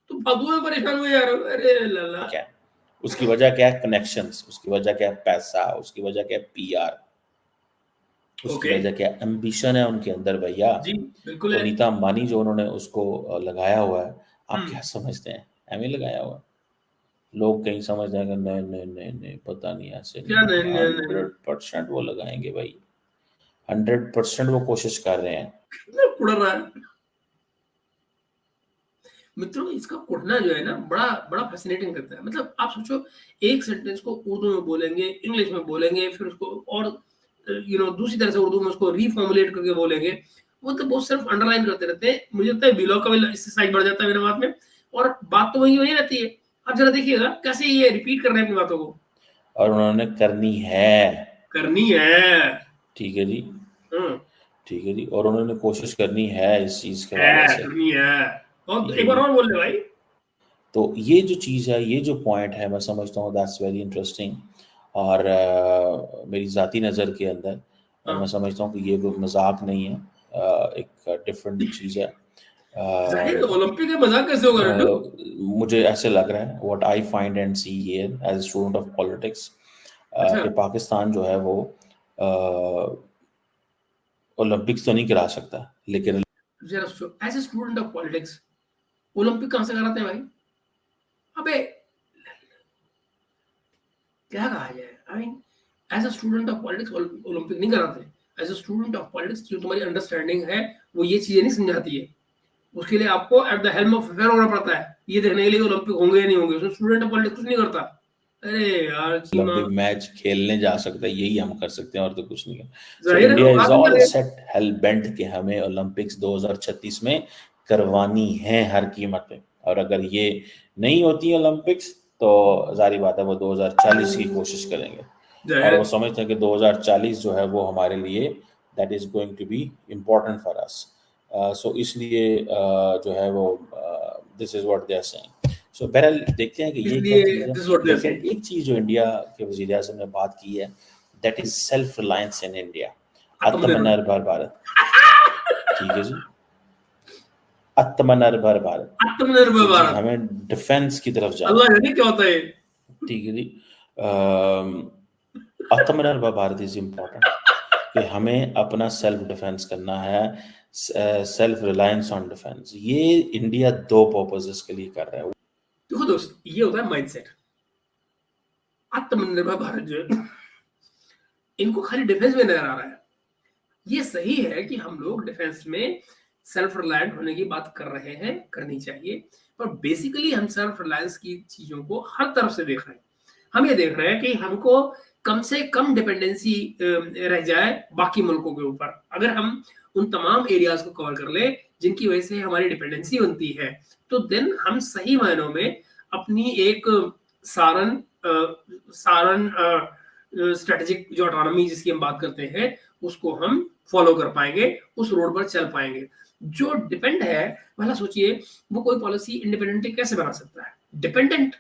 तो फालतू में परेशान हुए यार, अरे लल्ला। क्या है? उसकी वजह क्या है? कनेक्शंस, उसकी वजह क्या है? पैसा, उसकी वजह क्या है? पीआर, उसकी ओके, वजह क्या है? एम्बिशन है उनके अंदर भैया। जी बिल्कुल तो है। नीता अंबानी जो उन्होंने उसको लगाया हुआ है, आप क्या हम्म। समझते हैं? एम लगाया हुआ है। लोग कहीं समझ जाएंगे नहीं नहीं नहीं नहीं, पता नहीं, ऐसे नहीं क्या नहीं होगा। नहीं नहीं, नहीं। 100% वो लगाएंगे भाई, 100% वो कोशिश कर रहे हैं। कितना कुड़ रहा है मित्रों, इसका कुड़ना जो है ना बड़ा बड़ा फैसिनेटिंग करता है। मतलब आप सोचो, एक सेंटेंस को उर्दू में बोलेंगे, इंग्लिश में बोलेंगे, फिर उसको और दूसरी तरह से उर्दू में उसको रीफॉर्मुलेट करके बोलेंगे। वो तो बहुत सिर्फ अंडरलाइन करते रहते हैं। मुझे लगता है बिलो का भी इससे साइज बढ़ जाता है मेरे बात में, और बात तो वही वही रहती है। आप जरा देखिएगा कैसे ये रिपीट कर रहे हैं अपनी बातों को। और उन्होंने करनी है। करनी है। ठीक है जी, हम्म। ठीक है जी, और उन्होंने कोशिश करनी है इस चीज के हवाले से। करनी है। और ठीक है एक बार जी। और बोल ले भाई। तो ये जो चीज़ है, ये जो पॉइंट है, मैं समझता हूँ दैट्स वेरी इंटरेस्टिंग। और मेरी ज़ाती नज़र के अंदर मैं हाँ, समझता हूँ कि ये कोई मजाक नहीं है, एक डिफरेंट चीज़ है। जाहिर है, अ, ओलंपिक में मजाक कैसे होगा रड्डू। मुझे ऐसे लग रहा है, what I find and see here as student of politics, अच्छा, कि पाकिस्तान जो है वो ओलंपिक्स तो नहीं करा सकता, लेकिन जरा सोचो, as a student of politics Olympic कहां से कराते हैं भाई। अबे क्या कहा जाए, I mean as a student of politics Olympic नहीं कराते। As a student of politics जो तुम्हारी अंडरस्टैंडिंग है वो ये चीजें नहीं समझाती है। उसके लिए आपको at the helm of affair होना पड़ता है, ये देखने के लिए ओलंपिक होंगे या नहीं होंगे। उसमें स्टूडेंट ऑफ पॉलिटिक्स कुछ नहीं करता। अरे यार चीमा, ओलंपिक मैच खेलने जा सकता है, यही हम कर सकते हैं और तो कुछ नहीं है। सो जाहिर है इंडिया वो इज बात नहीं ऑल करेगा। सेट हेल बेंट कि हमें ओलंपिक्स 2036 में करवानी है हर कीमत पे। और अगर ये नहीं होती ओलंपिक्स, तो जारी बात है वो 2040 की कोशिश करेंगे। जाहिर और है। वो समझते हैं कि 2040 जो है वो हमारे लिए that is going to be important for us. So इसलिए जो है वो this is what they are saying. So बहरहाल देखते हैं कि ये क्या इसलिए चीज़ है। दिस व्हाट दे आर लेकिन सेइंग। एक चीज़ जो इंडिया के वज़ीर आज़म ने बात की है, that is self reliance in India, आत्मनिर्भर। आत्मनिर्भर भारत। ठीक है जी, आत्मनिर्भर भारत, आत्मनिर्भर कि जी भारत। हमें डिफेंस की तरफ जाना अल्लाह है। जाने क्या होता है। ठीक है जी, आत्मनिर्भर भारत इज इम्पोर्टेंट, कि हमें अपना सेल्फ डिफेंस करना है, सेल्फ रिलायंस ऑन डिफेंस। ये इंडिया दो पर्पसेस के लिए कर रहा है। देखो दोस्त, ये होता है माइंडसेट। आत्मनिर्भर भारत जो है, इनको खाली डिफेंस में नजर आ रहा है। ये सही है कि हम लोग डिफेंस में सेल्फ रिलायंट होने की बात कर रहे हैं, करनी चाहिए। पर बेसिकली हम सेल्फ रिलायंस की चीजों को हर तरफ से देख रहे हैं। हम ये देख रहे हैं कि हमको कम से कम डिपेंडेंसी रह जाए बाकी मुल्कों के ऊपर। अगर हम उन तमाम एरियाज को कवर कर ले जिनकी वजह से हमारी डिपेंडेंसी बनती है, तो देन हम सही मायनों में अपनी एक सारन सारन स्ट्रेटेजिक जो ऑटोनॉमी जिसकी हम बात करते हैं, उसको हम फॉलो कर पाएंगे, उस रोड पर चल पाएंगे। जो डिपेंड है, भला सोचिए, वो कोई पॉलिसी इंडिपेंडेंटली कैसे बना सकता है। डिपेंडेंट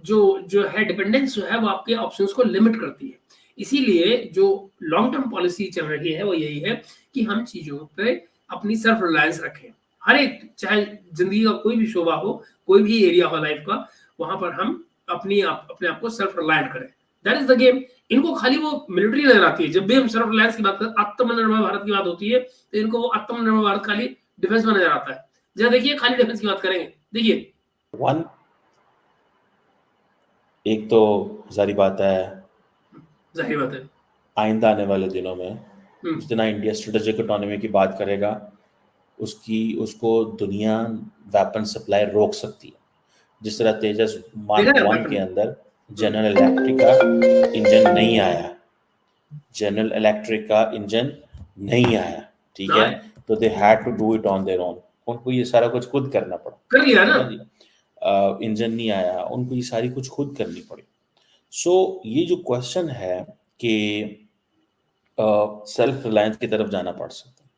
जो जो है डिपेंडेंस जो है वो आपके ऑप्शंस को लिमिट करती है। इसीलिए जो लॉन्ग टर्म पॉलिसी चल रही है वो यही है कि हम चीजों पे अपनी सेल्फ रिलायंस रखें। हर एक, चाहे जिंदगी का कोई भी शोबा हो, कोई भी एरिया हो लाइफ का, वहां पर हम अपने आप को सेल्फ रिलायंट करें। That is the game. इनको खाली वो मिलिट्री नजर आती है। जब भी हम सेल्फ रिलायंस की बात करते हैं, आत्मनिर्भर भारत की बात होती है, तो इनको वो आत्मनिर्भर भारत खाली डिफेंस में नजर आता है। जरा देखिए, खाली डिफेंस की बात करेंगे, देखिए। वन, एक तो जारी बात है, जाहिर बात है। आइंदा आने वाले दिनों में हम्म। जितना इंडिया स्ट्रेटेजिक इकोनॉमी की बात करेगा, उसकी उसको दुनिया वेपन सप्लाई रोक सकती है। जिस तरह तेजस देखा मार्क जाता वन है के फिल्म। अंदर हम्म। जनरल इलेक्ट्रिक का इंजन नहीं आया, जनरल इलेक्ट्रिक का इंजन नहीं आया, ठीक ना है। है। तो they had to do it on their own, उनको ये सारा कुछ खुद करना पड़ा। कर लिया ठीक है ना। ना जी, इंजन नहीं आया, उनको ये सारी कुछ खुद करनी पड़ी। सो ये जो क्वेश्चन है कि सेल्फ रिलायंस की तरफ जाना पड़ सकता है।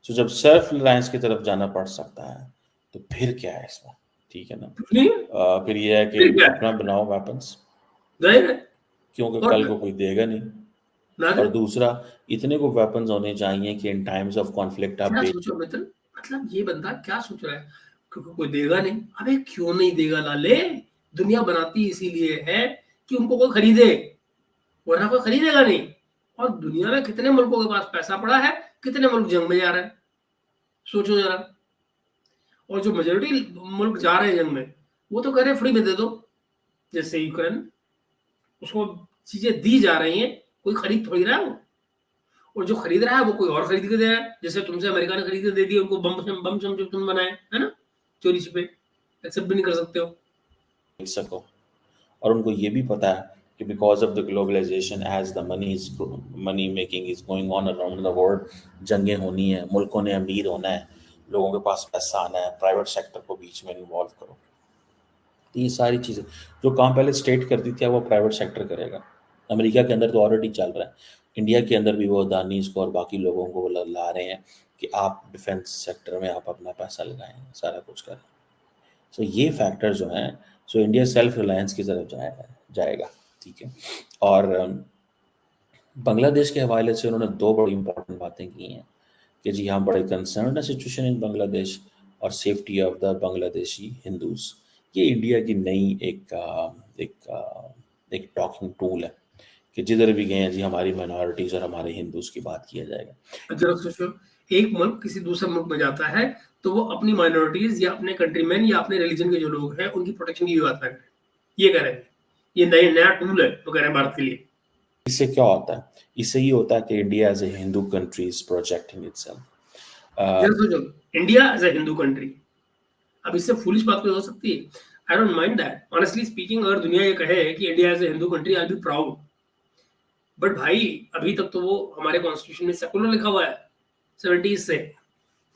सो जब सेल्फ रिलायंस की तरफ जाना पड़ सकता है, तो फिर क्या है इसमें? ठीक है ना, कुछ नहीं है। फिर ये है कि फिर क्या है, अपना बनाओ वेपन्स, जाहिर है। क्योंकि और कल क्या, को कोई देगा नहीं। ना दे। और दूसरा, इतने को वेपन्स होने चाहिए कि इन टाइम्स ऑफ कॉन्फ्लिक्ट आप क्या बेच। सोचो मित्र, मतलब ये बंदा क्या सोच रहा है। क्योंकि कोई देगा नहीं। अबे क्यों नहीं देगा लाले? दुनिया बनाती इसीलिए है कि उनको कोई खरीदे, वरना कोई खरीदेगा नहीं। और दुनिया में कितने मुल्कों के पास पैसा पड़ा है, कितने मुल्क जंग में जा रहे हैं, सोचो जरा। और जो मेजोरिटी मुल्क जा रहे हैं जंग में, वो तो कह रहे हैं फ्री में दे दो, जैसे यूक्रेन, उसको चीजें दी जा रही हैं, कोई खरीद थोड़ी रहा है वो। और जो खरीद रहा है वो कोई और खरीद के दे रहा है, जैसे तुमसे अमेरिका ने खरीद के दे दिए उनको बम जो तुम बनाए है ना, चोरी छिपे, एक्सेप्ट भी नहीं कर सकते हो सको। और उनको ये भी पता है कि because of the globalisation as the money making is going on around the world, जंगें होनी है, मुल्कों ने अमीर होना है, लोगों के पास पैसा आना है, प्राइवेट सेक्टर को बीच में इन्वॉल्व करो। तो ये सारी चीज़ें जो काम पहले स्टेट करती थी, वो प्राइवेट सेक्टर करेगा। अमेरिका के अंदर तो ऑलरेडी चल रहा है, इंडिया के अंदर भी वो अदानीज को और बाकी लोगों को ला रहे हैं कि आप डिफेंस सेक्टर में आप अपना पैसा लगाएं, सारा कुछ करें। सो ये फैक्टर जो हैं, सो इंडिया सेल्फ रिलायंस की तरफ जाएगा, ठीक है। और बांग्लादेश के हवाले से उन्होंने दो बड़ी इंपॉर्टेंट बातें की हैं कि जी हाँ, बड़े कंसर्न है सिचुएशन इन बांग्लादेश और safety of the Bangladeshi Hindus. ये इंडिया की नई एक टॉकिंग टूल है कि जिधर भी गए हैं जी हमारी माइनॉरिटीज और हमारे हिंदूज की बात किया जाएगा। जरा सोचो, एक मुल्क किसी दूसरे मुल्क में जाता है तो वो अपनी माइनॉरिटीज या अपने कंट्रीमैन या अपने रिलीजन के जो लोग हैं उनकी प्रोटेक्शन की बात करें, ये कह रहे हैं। ये नया टूल है तो कह रहे हैं भारत के लिए। इससे क्या होता है? इससे ये होता है कि India as a Hindu country is projecting itself. जरा सोचो, India as a Hindu country, अब इससे फूलिश बात कोई हो सकती है? I don't mind that, honestly speaking. अगर दुनिया ये कहे कि India as a Hindu country, I be proud. But भाई अभी तक तो वो हमारे कॉन्स्टिट्यूशन में सेकुलर लिखा हुआ है 70s से,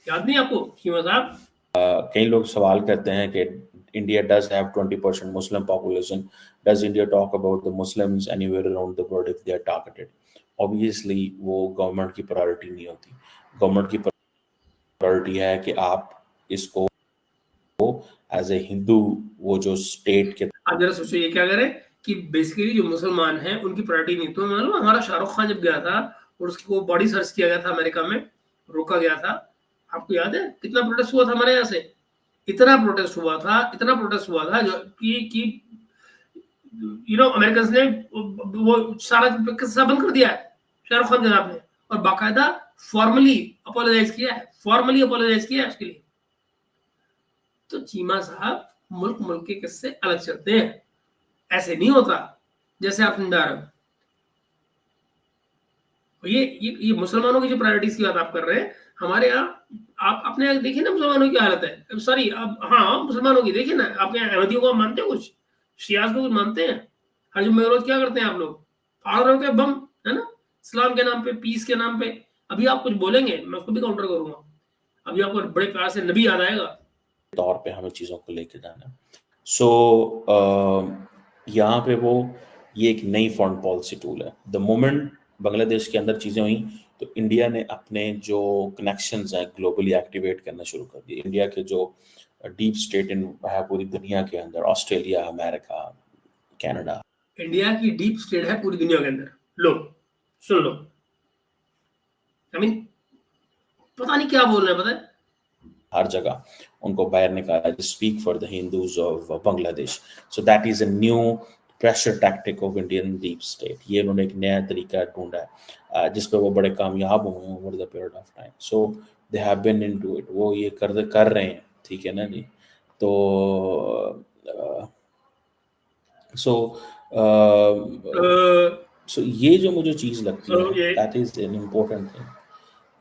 याद नहीं आपको शीमा साहब? कई लोग सवाल करते हैं कि India does have 20% Muslim population, does India talk about the Muslims anywhere around the world if they are targeted? Obviously वो गवर्नमेंट की प्रायोरिटी नहीं होती। गवर्नमेंट की प्रायोरिटी है कि आप इसको एज ए हिंदू, वो जो स्टेट के, आप जरा सोचो ये क्या करें कि बेसिकली जो मुसलमान हैं उनकी प्रायोरिटी नहीं। तो मालूम हमारा शाहरुख खान जब गया था और उसकी वो बॉडी सर्च किया गया था अमेरिका में, रोका गया था, आपको याद है कितना प्रोटेस्ट हुआ था हमारे यहाँ से? इतना प्रोटेस्ट हुआ था जो कि अमेरिकन ने वो सारा किस्सा बंद कर दिया है शाहरुख खान जनाब ने, और बाकायदा फॉर्मली अपोलोजाइज किया है उसके लिए। तो चीमा साहब, मुल्क के किस्से अलग चलते हैं, ऐसे नहीं होता जैसे आप समझा रहे हो। ये मुसलमानों की जो प्रायोरिटीज की बात आप कर रहे हैं, हमारे यहाँ आप अपने यहाँ देखिए ना मुसलमानों की हालत है। सॉरी, अब हाँ मुसलमानों की देखिए ना, आपके यहाँ अहमदियों को आप मानते हो, कुछ शियाज को कुछ मानते हैं? हर जुम्मे रोज क्या करते हैं आप लोग? फाड़ रहे होते हैं बम, है ना, इस्लाम के नाम पे, पीस के नाम पे। अभी आप कुछ बोलेंगे मैं उसको भी काउंटर करूंगा, अभी आपको बड़े प्यार से नबी याद आएगा। तौर पे हमें चीज़ों को लेके जाना। सो यहाँ पे वो ये एक नई फॉरेन पॉलिसी टूल है। द मोमेंट बांग्लादेश के अंदर चीज़ें हुई तो इंडिया ने अपने जो कनेक्शंस हैं ग्लोबली एक्टिवेट करना शुरू कर दिए। इंडिया के जो डीप स्टेट इन है पूरी दुनिया के अंदर, ऑस्ट्रेलिया, अमेरिका, कनाडा। इंडिया की डीप स्टेट है पूरी दुनिया के अंदर, लो सुन लो। आई मीन पता नहीं क्या बोल रहे हैं, पता है? हर जगह उनको बाहर निकाला, speak for the Hindus of Bangladesh. So that is a new pressure tactic of Indian deep state. ये उन्होंने एक नया तरीका ढूंढा है जिस पे वो बड़े कामयाब हुए हैं over the period of time. So they have been into it, वो ये कर रहे हैं, ठीक है ना जी। तो सो ये जो मुझे चीज़ लगती है, that is an important thing.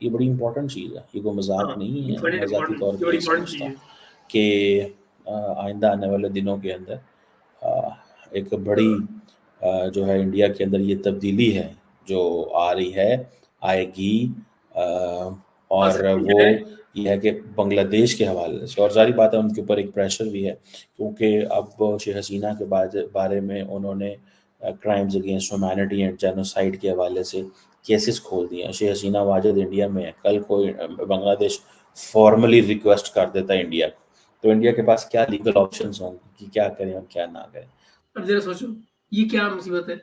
ये बड़ी इंपॉर्टेंट चीज़ है, ये कोई मजाक नहीं है। मैं मजाकी तौर पे समझता हूँ कि आइंदा आने वाले दिनों के अंदर एक बड़ी जो है इंडिया के अंदर ये तब्दीली है जो आ रही है, आएगी, और वो ये है कि बांग्लादेश के हवाले से, और सारी बात है उनके ऊपर एक प्रेशर भी है क्योंकि अब शेख हसीना के बारे में उन्होंने crimes against humanity and genocide के हवाले से केसेस खोल दिए हैं। शेख हसीना वाजिद इंडिया में है, कल को बांग्लादेश फॉर्मली रिक्वेस्ट कर देता है इंडिया को, तो इंडिया के पास क्या लीगल ऑप्शंस होंगे कि क्या करें और क्या ना करें। अब जरा सोचो ये क्या मुसीबत है।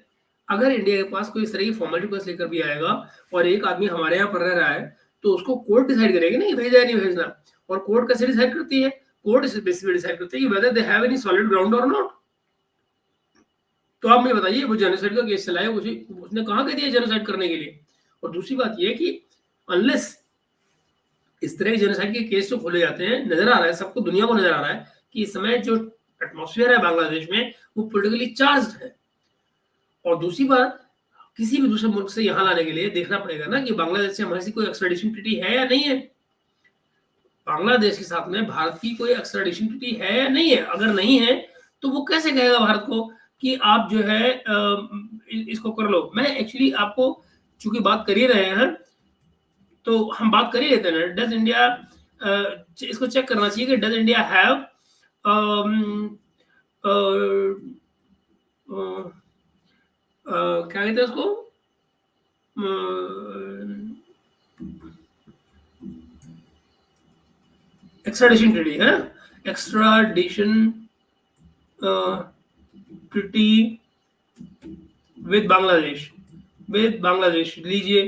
अगर इंडिया के पास कोई इस तरह की फॉर्मल रिक्वेस्ट लेकर भी आएगा और एक आदमी हमारे यहाँ पर रह रहा है तो उसको कोर्ट डिसाइड करेगी ना कि भेजा है नहीं भेजना। और कोर्ट कैसे डिसाइड करती है? कोर्ट इस बेसिस पे डिसाइड करते हैं कि whether they have any solid ground और नॉट। तो आप मुझे बताइए, वो जेनोसाइड का केस चलाया, उसने कहाँ कह दिया जेनोसाइड करने के लिए? और दूसरी बात ये कि अनलेस इस तरह के जेनोसाइड के केस तो खोले जाते हैं, नजर आ रहा है सबको, दुनिया को नजर आ रहा है कि इस समय जो एटमॉस्फेयर है बांग्लादेश में वो पॉलिटिकली चार्ज्ड है। और दूसरी बात, किसी भी दूसरे मुल्क से यहाँ लाने के लिए देखना पड़ेगा ना कि बांग्लादेश से हमारी कोई एक्स्ट्राडिशन ट्रीटी है या नहीं है। बांग्लादेश के साथ में भारत की कोई एक्स्ट्राडिशन ट्रीटी है या नहीं है? अगर नहीं है तो वो कैसे कहेगा भारत को कि आप जो है इसको कर लो? मैं एक्चुअली आपको चूंकि बात कर ही रहे हैं तो हम बात कर ही लेते हैं। डज इंडिया, इसको चेक करना चाहिए कि डज इंडिया हैव क्या कहते हैं उसको, एक्स्ट्राडिशन ट्रीटी है, एक्स्ट्राडिशन ट्रीटी विद बांग्लादेश लीजिए,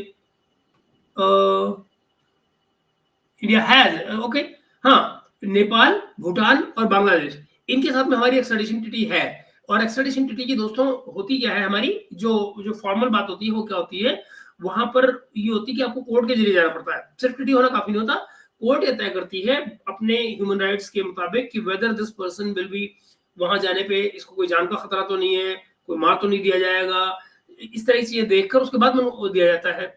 इंडिया हैज, ओके, हाँ, नेपाल, भूटान और बांग्लादेश, इनके साथ में हमारी एक्स्ट्राडिशन ट्रीटी है। और एक्स्ट्राडिशन ट्रीटी की दोस्तों होती क्या है, हमारी जो फॉर्मल बात होती है वो क्या होती है, वहां पर ये होती है कि आपको कोर्ट के जरिए जाना पड़ता है। सिर्फ ट्रीटी होना काफी नहीं होता, कोर्ट ये तय करती है अपने ह्यूमन राइट्स के मुताबिक कि whether this person will be, वहां जाने पे इसको कोई जान का खतरा तो नहीं है, कोई मार तो नहीं दिया जाएगा, इस तरह की चीजें देखकर उसके बाद में दिया जाता है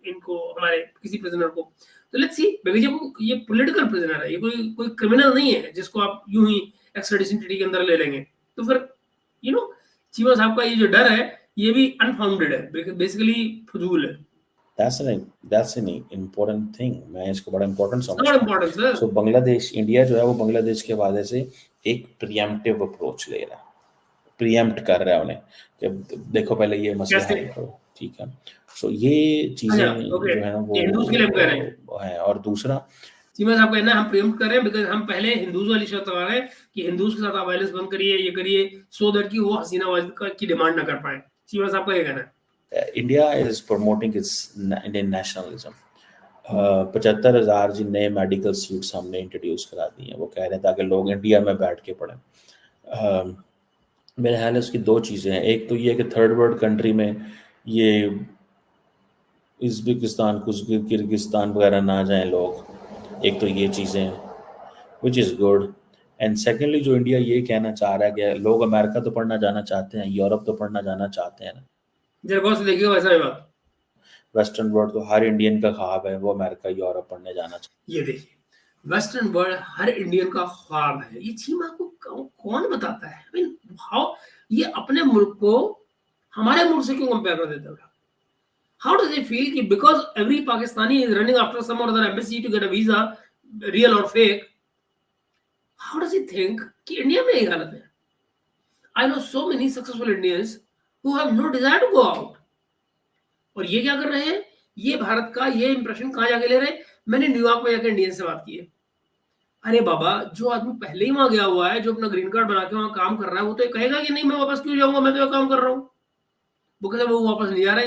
इनको, हमारे किसी प्रिजनर को। तो लेट्स सी, बिकॉज़ ये पॉलिटिकल प्रिजनर है, ये कोई क्रिमिनल नहीं है जिसको आप यूं ही एक्स्ट्राडिशन ट्रीटी के अंदर ले लेंगे। तो फिर चीमा साहब का ये जो डर है ये भी अनफाउंडेड है, बेसिकली फजूल है। That's an important thing. मैं इसको बड़ा important समझता Not important, sir. हूँ। So बांग्लादेश, इंडिया जो है वो बांग्लादेश के वादे से एक प्रिएम्प्टिव अप्रोच ले रहा है, प्रिएम्प्ट कर रहा है उन्हें कि देखो पहले ये मसला हल करो, ठीक है। सो ये चीजें जो है ना वो हिंदूज के लिए कह रहे हैं है। और दूसरा चीमा साहब कहना है हम प्रिएम्प्ट कर रहे हैं बिकॉज हम पहले हिंदूज वाली शर्त लगा रहे हैं कि हिंदूज के साथ आप वायलेंस बंद करिए, ये करिए, सो दैट कि वो हसीना वाजिद की डिमांड ना कर पाए। चीमा साहब का ये कहना है। India is promoting its Indian nationalism. 75,000 जी नए मेडिकल सीट्स हमने इंट्रोड्यूस करा दी हैं। वो कह रहे हैं ताकि लोग इंडिया में बैठ के पढ़ें। मेरे ख्याल है उसकी दो चीज़ें हैं। एक तो ये कि थर्ड वर्ल्ड कंट्री में ये उज़्बेकिस्तान, किर्गिस्तान वगैरह ना जाएं लोग, एक तो ये चीज़ें which is good. And secondly जो इंडिया ये कहना चाह रहा है कि लोग अमेरिका तो पढ़ना जाना चाहते हैं, यूरोप तो पढ़ना जाना चाहते हैं ना, जरा से देखिए वैसा है बात। वेस्टर्न वर्ल्ड तो हर इंडियन का ख्वाब है वो अमेरिका यूरोप पढ़ने जाना चाहिए। ये देखिए, वेस्टर्न वर्ल्ड हर इंडियन का ख्वाब है, ये चीमा को कौन बताता है? I mean, हाउ ये अपने मुल्क को हमारे मुल्क से क्यों कंपेयर कर देता है? How does he feel कि because every Pakistani is running after some other embassy to get a visa, real or fake, how does he think कि इंडिया में ये हालत है? I know so many successful Indians who have no desire to go out. और ये क्या कर रहे हैं? ये भारत का ये इंप्रेशन कहाँ जाके ले रहे हैं? मैंने न्यूयॉर्क में जाकर इंडियन से बात की है। अरे बाबा, जो आदमी पहले ही वहां गया हुआ है, जो अपना ग्रीन कार्ड बना के वहां काम कर रहा है, वो तो कहेगा कि नहीं मैं वापस क्यों जाऊंगा, मैं तो काम कर रहा हूँ। वो कहता है वो वापस नहीं जा रहा है,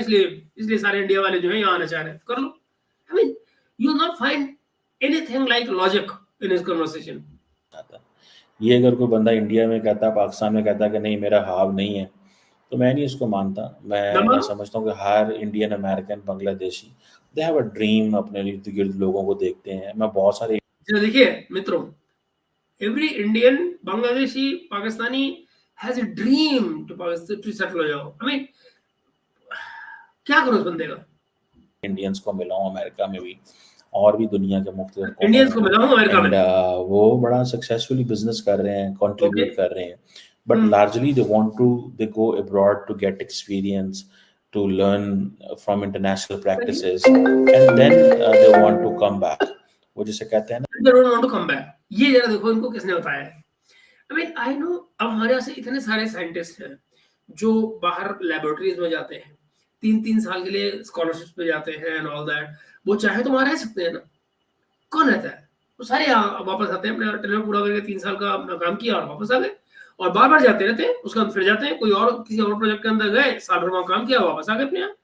इसलिए सारे इंडिया वाले जो है यहाँ आना चाह रहे हैं, कर लो। I mean you not find anything like logic in his conversation. ये अगर कोई बंदा इंडिया में कहता, पाकिस्तान में कहता कि नहीं मेरा ख्वाब नहीं है, तो मैं नहीं उसको मानता। मैं समझता हूँ कि हर Indian, American, Bangladeshi they have a dream, अपने इर्द गिर्द लोगों को देखते हैं। मैं बहुत सारे देखिए मित्रों, every Indian, Bangladeshi, Pakistani has a dream to settle हो जाओ। आई मीन क्या करो उस बंदे का? इंडियंस को मिलाऊं अमेरिका में भी और भी दुनिया के मुख्तलिफ इंडियंस को मिलाऊं अमेरिका में, वो बड़ा सक्सेसफुली बिजनेस कर रहे हैं, कंट्रीब्यूट कर रहे हैं, but largely they go abroad to get experience, to learn from international practices, and then they want to come back. वो जिसे कहते हैं ना, they don't want to come back. ये जरा देखो इनको किसने बताया है? I mean I know, अब हमारे यहाँ से इतने सारे साइंटिस्ट हैं जो बाहर लेबोरेटरीज में जाते हैं, 3-3 साल के लिए स्कॉलरशिप पे जाते हैं एंड ऑल दैट। वो चाहे तो वहां रह सकते हैं ना, कौन रहता है? वो सारे वापस आते हैं, अपना टेनर पूरा करके 3 साल का अपना काम किया और वापस आ गए, और बार बार जाते रहते हैं, उसके बाद फिर जाते हैं, कोई और किसी और प्रोजेक्ट के अंदर गए, साल भर वहां काम किया, वापस आ गए अपने यहाँ।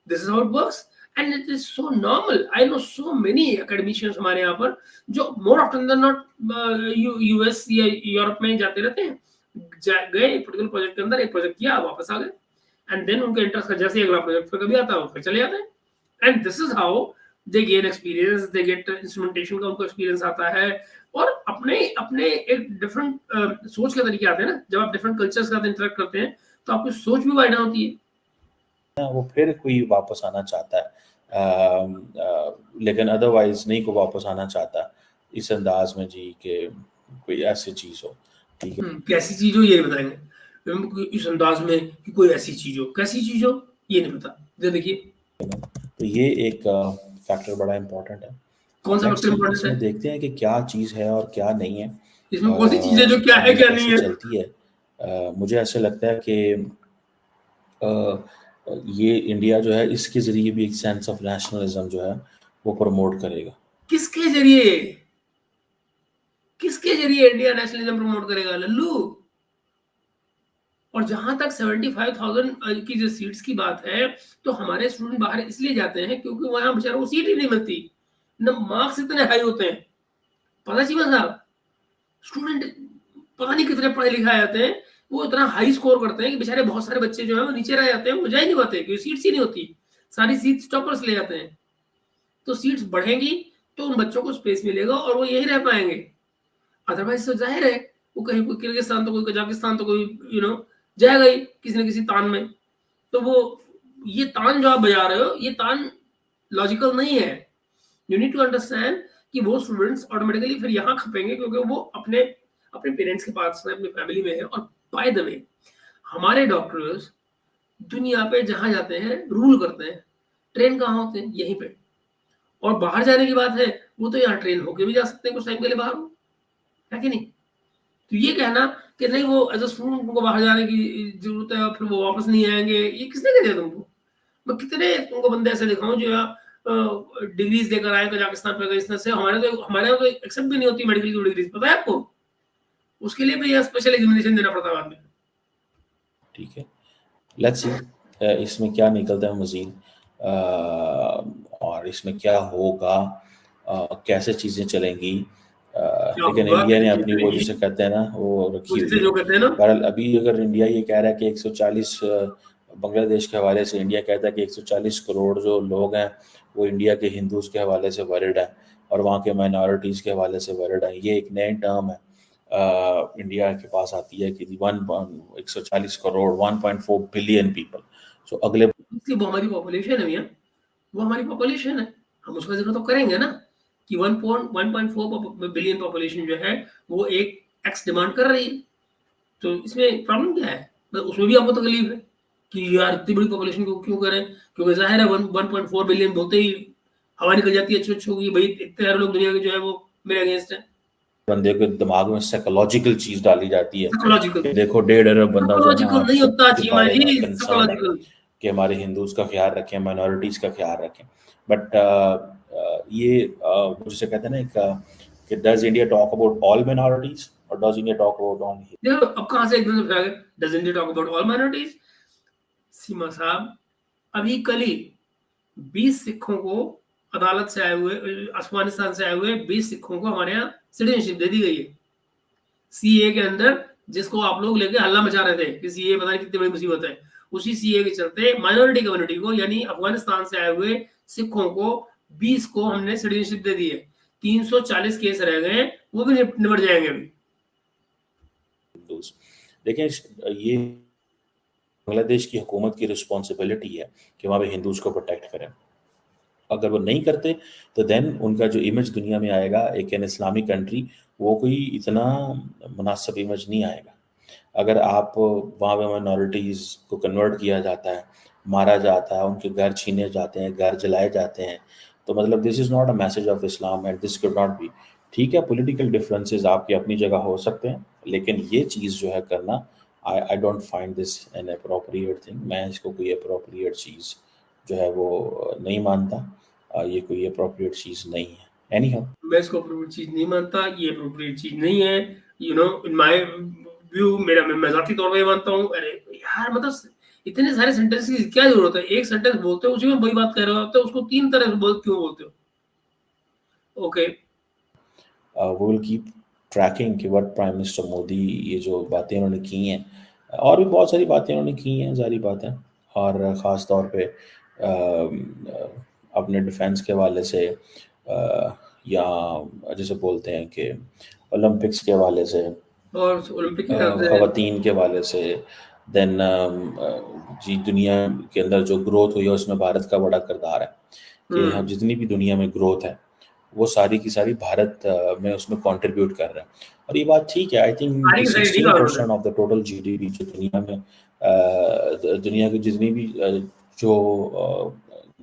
This is how it works. And it is so normal. I know so many academicians हमारे यहाँ पर जो मोर ऑफ्टन देन नॉट यूएस या यूरोप में जाते रहते हैं. गए पर्टिकुलर प्रोजेक्ट के अंदर, एक प्रोजेक्ट किया, वापस आ गए, एंड देन उनके इंटरेस्ट का जैसे अगला प्रोजेक्ट फिर कभी आता है वो फिर चले जाते हैं. And this is how they gain experience, they get instrumentation का उनको एक्सपीरियंस आता है. और अपने अपने एक डिफरेंट सोच के तरीके आते हैं ना. जब आप डिफरेंट कल्चर्स के साथ इंटरेक्ट करते हैं तो आपकी सोच भी वाइडन होती है. वो फिर कोई वापस आना चाहता है, लेकिन अदरवाइज नहीं को वापस आना चाहता इस अंदाज में जी कि कोई ऐसी चीज हो. ठीक है, कैसी चीज हो ये नहीं बताएंगे इस अंदाज में कि कोई ऐसी चीज हो. कैसी चीज हो ये नहीं पता. देखिए तो ये एक फैक्टर बड़ा इंपॉर्टेंट है. कौन सा फैक्टर इंपॉर्टेंट है? इसमें देखते हैं कि क्या चीज है और क्या नहीं है. इसमें कौन सी चीज है जो क्या है क्या नहीं है चलती है. मुझे ऐसे लगता है कि ये इंडिया जो है इसके जरिए भी एक सेंस ऑफ नेशनलिज्म जो है वो प्रमोट करेगा. किसके जरिए? किसके जरिए इंडिया नेशनलिज्म प्रमोट करेगा लल्लू? और जहां तक 75,000 की जो सीट्स की बात है तो हमारे स्टूडेंट बाहर इसलिए जाते हैं क्योंकि वहां बेचारों को सीट ही नहीं मिलती. न मार्क्स इतने हाई होते हैं. पता चीमा साहब, स्टूडेंट पता नहीं कितने पढ़े लिखे जाते हैं, वो इतना हाई स्कोर करते हैं कि बेचारे बहुत सारे बच्चे जो है वो नीचे रह जाते हैं. वो जा ही नहीं पाते क्योंकि सीट्स ही नहीं होती. सारी सीट्स टॉपर्स ले जाते हैं. तो सीट्स बढ़ेंगी तो उन बच्चों को स्पेस मिलेगा और वो यही रह पाएंगे. अदरवाइज तो जाहिर है वो कहीं कोई किर्गिस्तान तो कोई कजाकिस्तान तो कोई जाएगा ही किसी न किसी तान में. तो वो ये तान जो आप बजा रहे हो ये तान लॉजिकल नहीं है. यू नीड टू अंडरस्टैंड कि वो स्टूडेंट्स ऑटोमेटिकली फिर यहाँ खपेंगे क्योंकि वो अपने अपने पेरेंट्स के पास है, अपनी फैमिली में है. और बाय द वे हमारे डॉक्टर्स दुनिया पे जहां जाते हैं रूल करते हैं. ट्रेन कहाँ होते हैं? यहीं पे. और बाहर जाने की बात है वो तो यहाँ ट्रेन होके भी जा सकते हैं कुछ टाइम के लिए बाहर, है कि नहीं? तो ये कहना कि नहीं वो एज अ स्टूडेंट उनको बाहर जाने की जरूरत है और फिर वो वापस नहीं आएंगे, ये किसने कह दिया तुमको? मैं कितने तुमको बंदे ऐसे दिखाऊं जो डिग्रीज देकर आए कजाकिस्तान पे गए. इसने से हमारे यहाँ तो एक्सेप्ट भी नहीं होती मेडिकल की डिग्रीज. पता है आपको? उसके लिए भी यहाँ स्पेशल एग्जामिनेशन देना पड़ता है बाद में. ठीक है, लेट्स सी इसमें क्या निकलता है मजीद, और इसमें क्या होगा, कैसे चीजें चलेंगी. लेकिन इंडिया ने अपनी वो जिसे कहते हैं ना वो रखी हुई है. बहरहाल अभी अगर इंडिया ये कह रहा है कि 140 बांग्लादेश के हवाले से इंडिया कहता है कि 140 करोड़ जो लोग हैं वो इंडिया के हिंदूज के हवाले से वरिड है और वहाँ के माइनॉरिटीज़ के हवाले से वरिड है. ये एक नई टर्म है इंडिया के पास आती है कि 140 करोड़ 1.4 बिलियन पीपल. सो अगले वो हमारी पॉपुलेशन है भैया, वो हमारी पॉपुलेशन है. हम उसका जिक्र तो करेंगे ना कि 1.4 बिलियन पॉपुलेशन जो है वो एक एक्स डिमांड कर रही है. तो इसमें प्रॉब्लम क्या है? उसमें भी आपको तकलीफ है कि यार इतनी बड़ी पॉपुलेशन को क्यों करें? क्योंकि जाहिर है 1.4 बिलियन बोलते ही हवा निकल जाती है. अच्छी होगी भाई, इतने सारे लोग दुनिया के जो है वो मेरे अगेंस्ट है. बंदे के दिमाग में साइकोलॉजिकल चीज डाली जाती है साइकोलॉजिकल. देखो 1.5 अरब बंदा जो है नहीं होता चीमा जी, साइकोलॉजिकल कि हमारे हिंदूज का ख्याल रखें, माइनॉरिटीज का ख्याल रखें. बट ये जिसे कहते हैं ना कि does India talk about all minorities और does India talk about all. देखो अब कहां से एकदम से does India talk about all minorities? Seema साहब, अभी कल ही 20 सिखों को अदालत से आए हुए, अफगानिस्तान से आए हुए 20 सिखों को हमारे यहाँ सिटीजनशिप दे दी गई है. सीए के अंदर जिसको आप लोग लेके हल्ला मचा रहे थे कि सीए पता नहीं कितनी बड़ी मुसीबत है, उसी सीए के चलते माइनॉरिटी कम्युनिटी को यानी अफगानिस्तान से आए हुए सिखों को 20 को हमने सिटीजनशिप दे दी है. 340 केस रह गए, वो भी निपट जाएंगे अभी. देखिए ये बांग्लादेश की हुकूमत की रिस्पॉन्सिबिलिटी है कि वहाँ पे हिंदूज को प्रोटेक्ट करें. अगर वो नहीं करते तो देन उनका जो इमेज दुनिया में आएगा एक एन इस्लामिक कंट्री, वो कोई इतना मुनासिब इमेज नहीं आएगा. अगर आप वहाँ पे माइनॉरिटीज़ को कन्वर्ट किया जाता है, मारा जाता है, उनके घर छीने जाते हैं, घर जलाए जाते हैं, तो मतलब this is not a message of Islam and this could not be. ठीक है, पॉलिटिकल डिफरेंसेस आपकी अपनी जगह हो सकते हैं, लेकिन ये चीज़ जो है करना I don't find this an appropriate thing. मैं इसको कोई अप्रोप्रिएट चीज़ जो है वो नहीं मानता. ये कोई अप्रोप्रिएट चीज़ नहीं है. एनीहाउ मैं इसको अप्रोप्रिएट चीज़ नहीं मानता, ये अप्रोप्रिएट चीज़ नहीं है. You know in my view, मैं जाती तौर पे मानता हूँ. अरे यार मतलब इतने सारे सेंटेंस की क्या जरूरत है? एक सेंटेंस बोलते हो उसी में वही बात कह रहे होते हो, उसको 3 तरह से क्यों बोलते हो? Okay. We will keep tracking कि व्हाट प्राइम मिनिस्टर मोदी ये जो बातें उन्होंने की हैं, और भी बहुत सारी बातें उन्होंने की हैं, सारी बातें, और ख़ास तौर पे अपने डिफेंस के हवाले से, या जैसे बोलते हैं कि ओलंपिक्स के हवाले से, और ओलंपिक की तरफ से ख़वातीन के हवाले से, देन जी दुनिया के अंदर जो ग्रोथ हुई है उसमें भारत का बड़ा किरदार है कि हम जितनी भी दुनिया में ग्रोथ है वो सारी की सारी भारत में उसमें कंट्रीब्यूट कर रहा है। और ये बात ठीक है। आई थिंक सारी की सारी ठीक है। 16% ऑफ द टोटल जीडीपी जो दुनिया में दुनिया की जितनी भी जो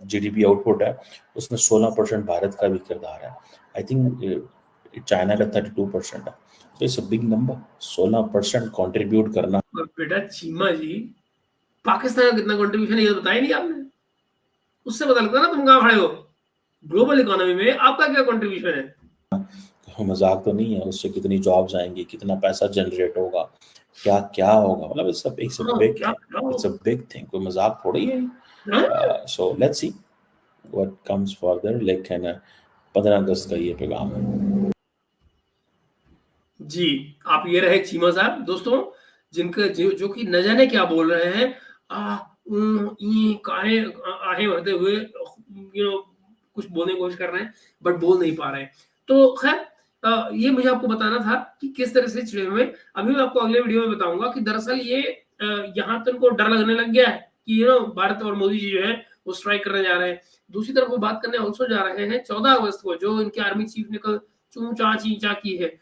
जीडीपी आउटपुट है उसमें 16% भारत का भी किरदार है। आई थिंक चाइना का 32% है। तो it's a big number, 16% contribute करना। और बेटा चीमा जी, पाकिस्तान का कितना कंट्रीब्यूशन है ये बताया नहीं आपने? उससे पता लगता है ना तुम कहाँ खड़े हो ग्लोबल इकोनॉमी में, आपका क्या कंट्रीब्यूशन है। मजाक तो नहीं है, उससे कितनी जॉब्स आएंगी, कितना पैसा जनरेट होगा, क्या क्या होगा, मतलब इट्स अ बिग क्या thing, it's a big thing, कोई मजाक थोड़ी है। हाँ? So let's see what comes further. लेकिन 15 अगस्त का ये पैगाम है। जी, आप ये रहे चीमा साहब दोस्तों, जिनके जो कि न जाने क्या बोल रहे हैं, काहे आहे भरते हुए कुछ बोलने की कोशिश कर रहे हैं बट बोल नहीं पा रहे हैं। तो खैर ये मुझे आपको बताना था कि किस तरह से चिड़े हुए। अभी मैं आपको अगले वीडियो में बताऊंगा कि दरअसल ये यहाँ तक उनको डर लगने लग गया है कि भारत और मोदी जी जो है वो स्ट्राइक करने जा रहे हैं। दूसरी तरफ वो बात करने ऑल्सो जा रहे हैं 14 अगस्त को, जो इनके आर्मी चीफ ने कल चू चा ची चा की है,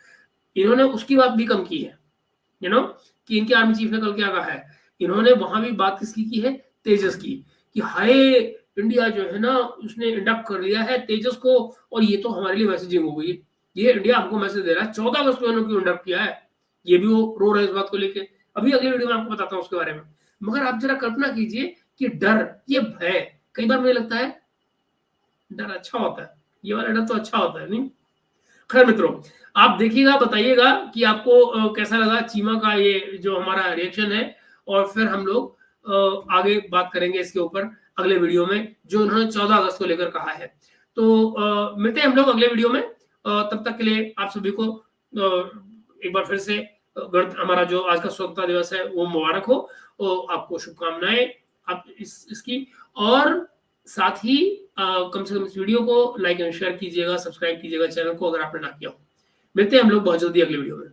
इन्होंने उसकी बात भी कम की है। कि इनके आर्मी चीफ ने कल क्या कहा है, इन्होंने वहां भी बात किसकी की है, तेजस की, कि हाय इंडिया जो है ना उसने इंडक्ट कर लिया है तेजस को, और ये तो हमारे लिए मैसेजिंग हो गई, ये इंडिया हमको मैसेज दे रहा है 14 अगस्त को इन्होंने क्यों इंडक्ट किया है। ये भी वो रो रहे इस बात को लेके। अभी अगले वीडियो में आपको बताता हूँ उसके बारे में। मगर आप जरा कल्पना कीजिए कि डर, ये भय, कई बार मुझे लगता है डर अच्छा होता है, ये वाला डर तो अच्छा होता है नहीं। खैर मित्रों, आप देखिएगा, बताइएगा कि आपको कैसा लगा चीमा का ये जो हमारा रिएक्शन है, और फिर हम लोग आगे बात करेंगे इसके ऊपर अगले वीडियो में जो उन्होंने 14 अगस्त को लेकर कहा है। तो मिलते हैं हम लोग अगले वीडियो में। तब तक के लिए आप सभी को एक बार फिर से हमारा जो आज का स्वतंत्रता दिवस है वो मुबारक हो, और आपको शुभकामनाएं आप इसकी, और साथ ही कम से कम इस वीडियो को लाइक एंड शेयर कीजिएगा, सब्सक्राइब कीजिएगा चैनल को अगर आपने ना किया हो। मिलते हैं हम लोग बहुत जल्दी अगले वीडियो में।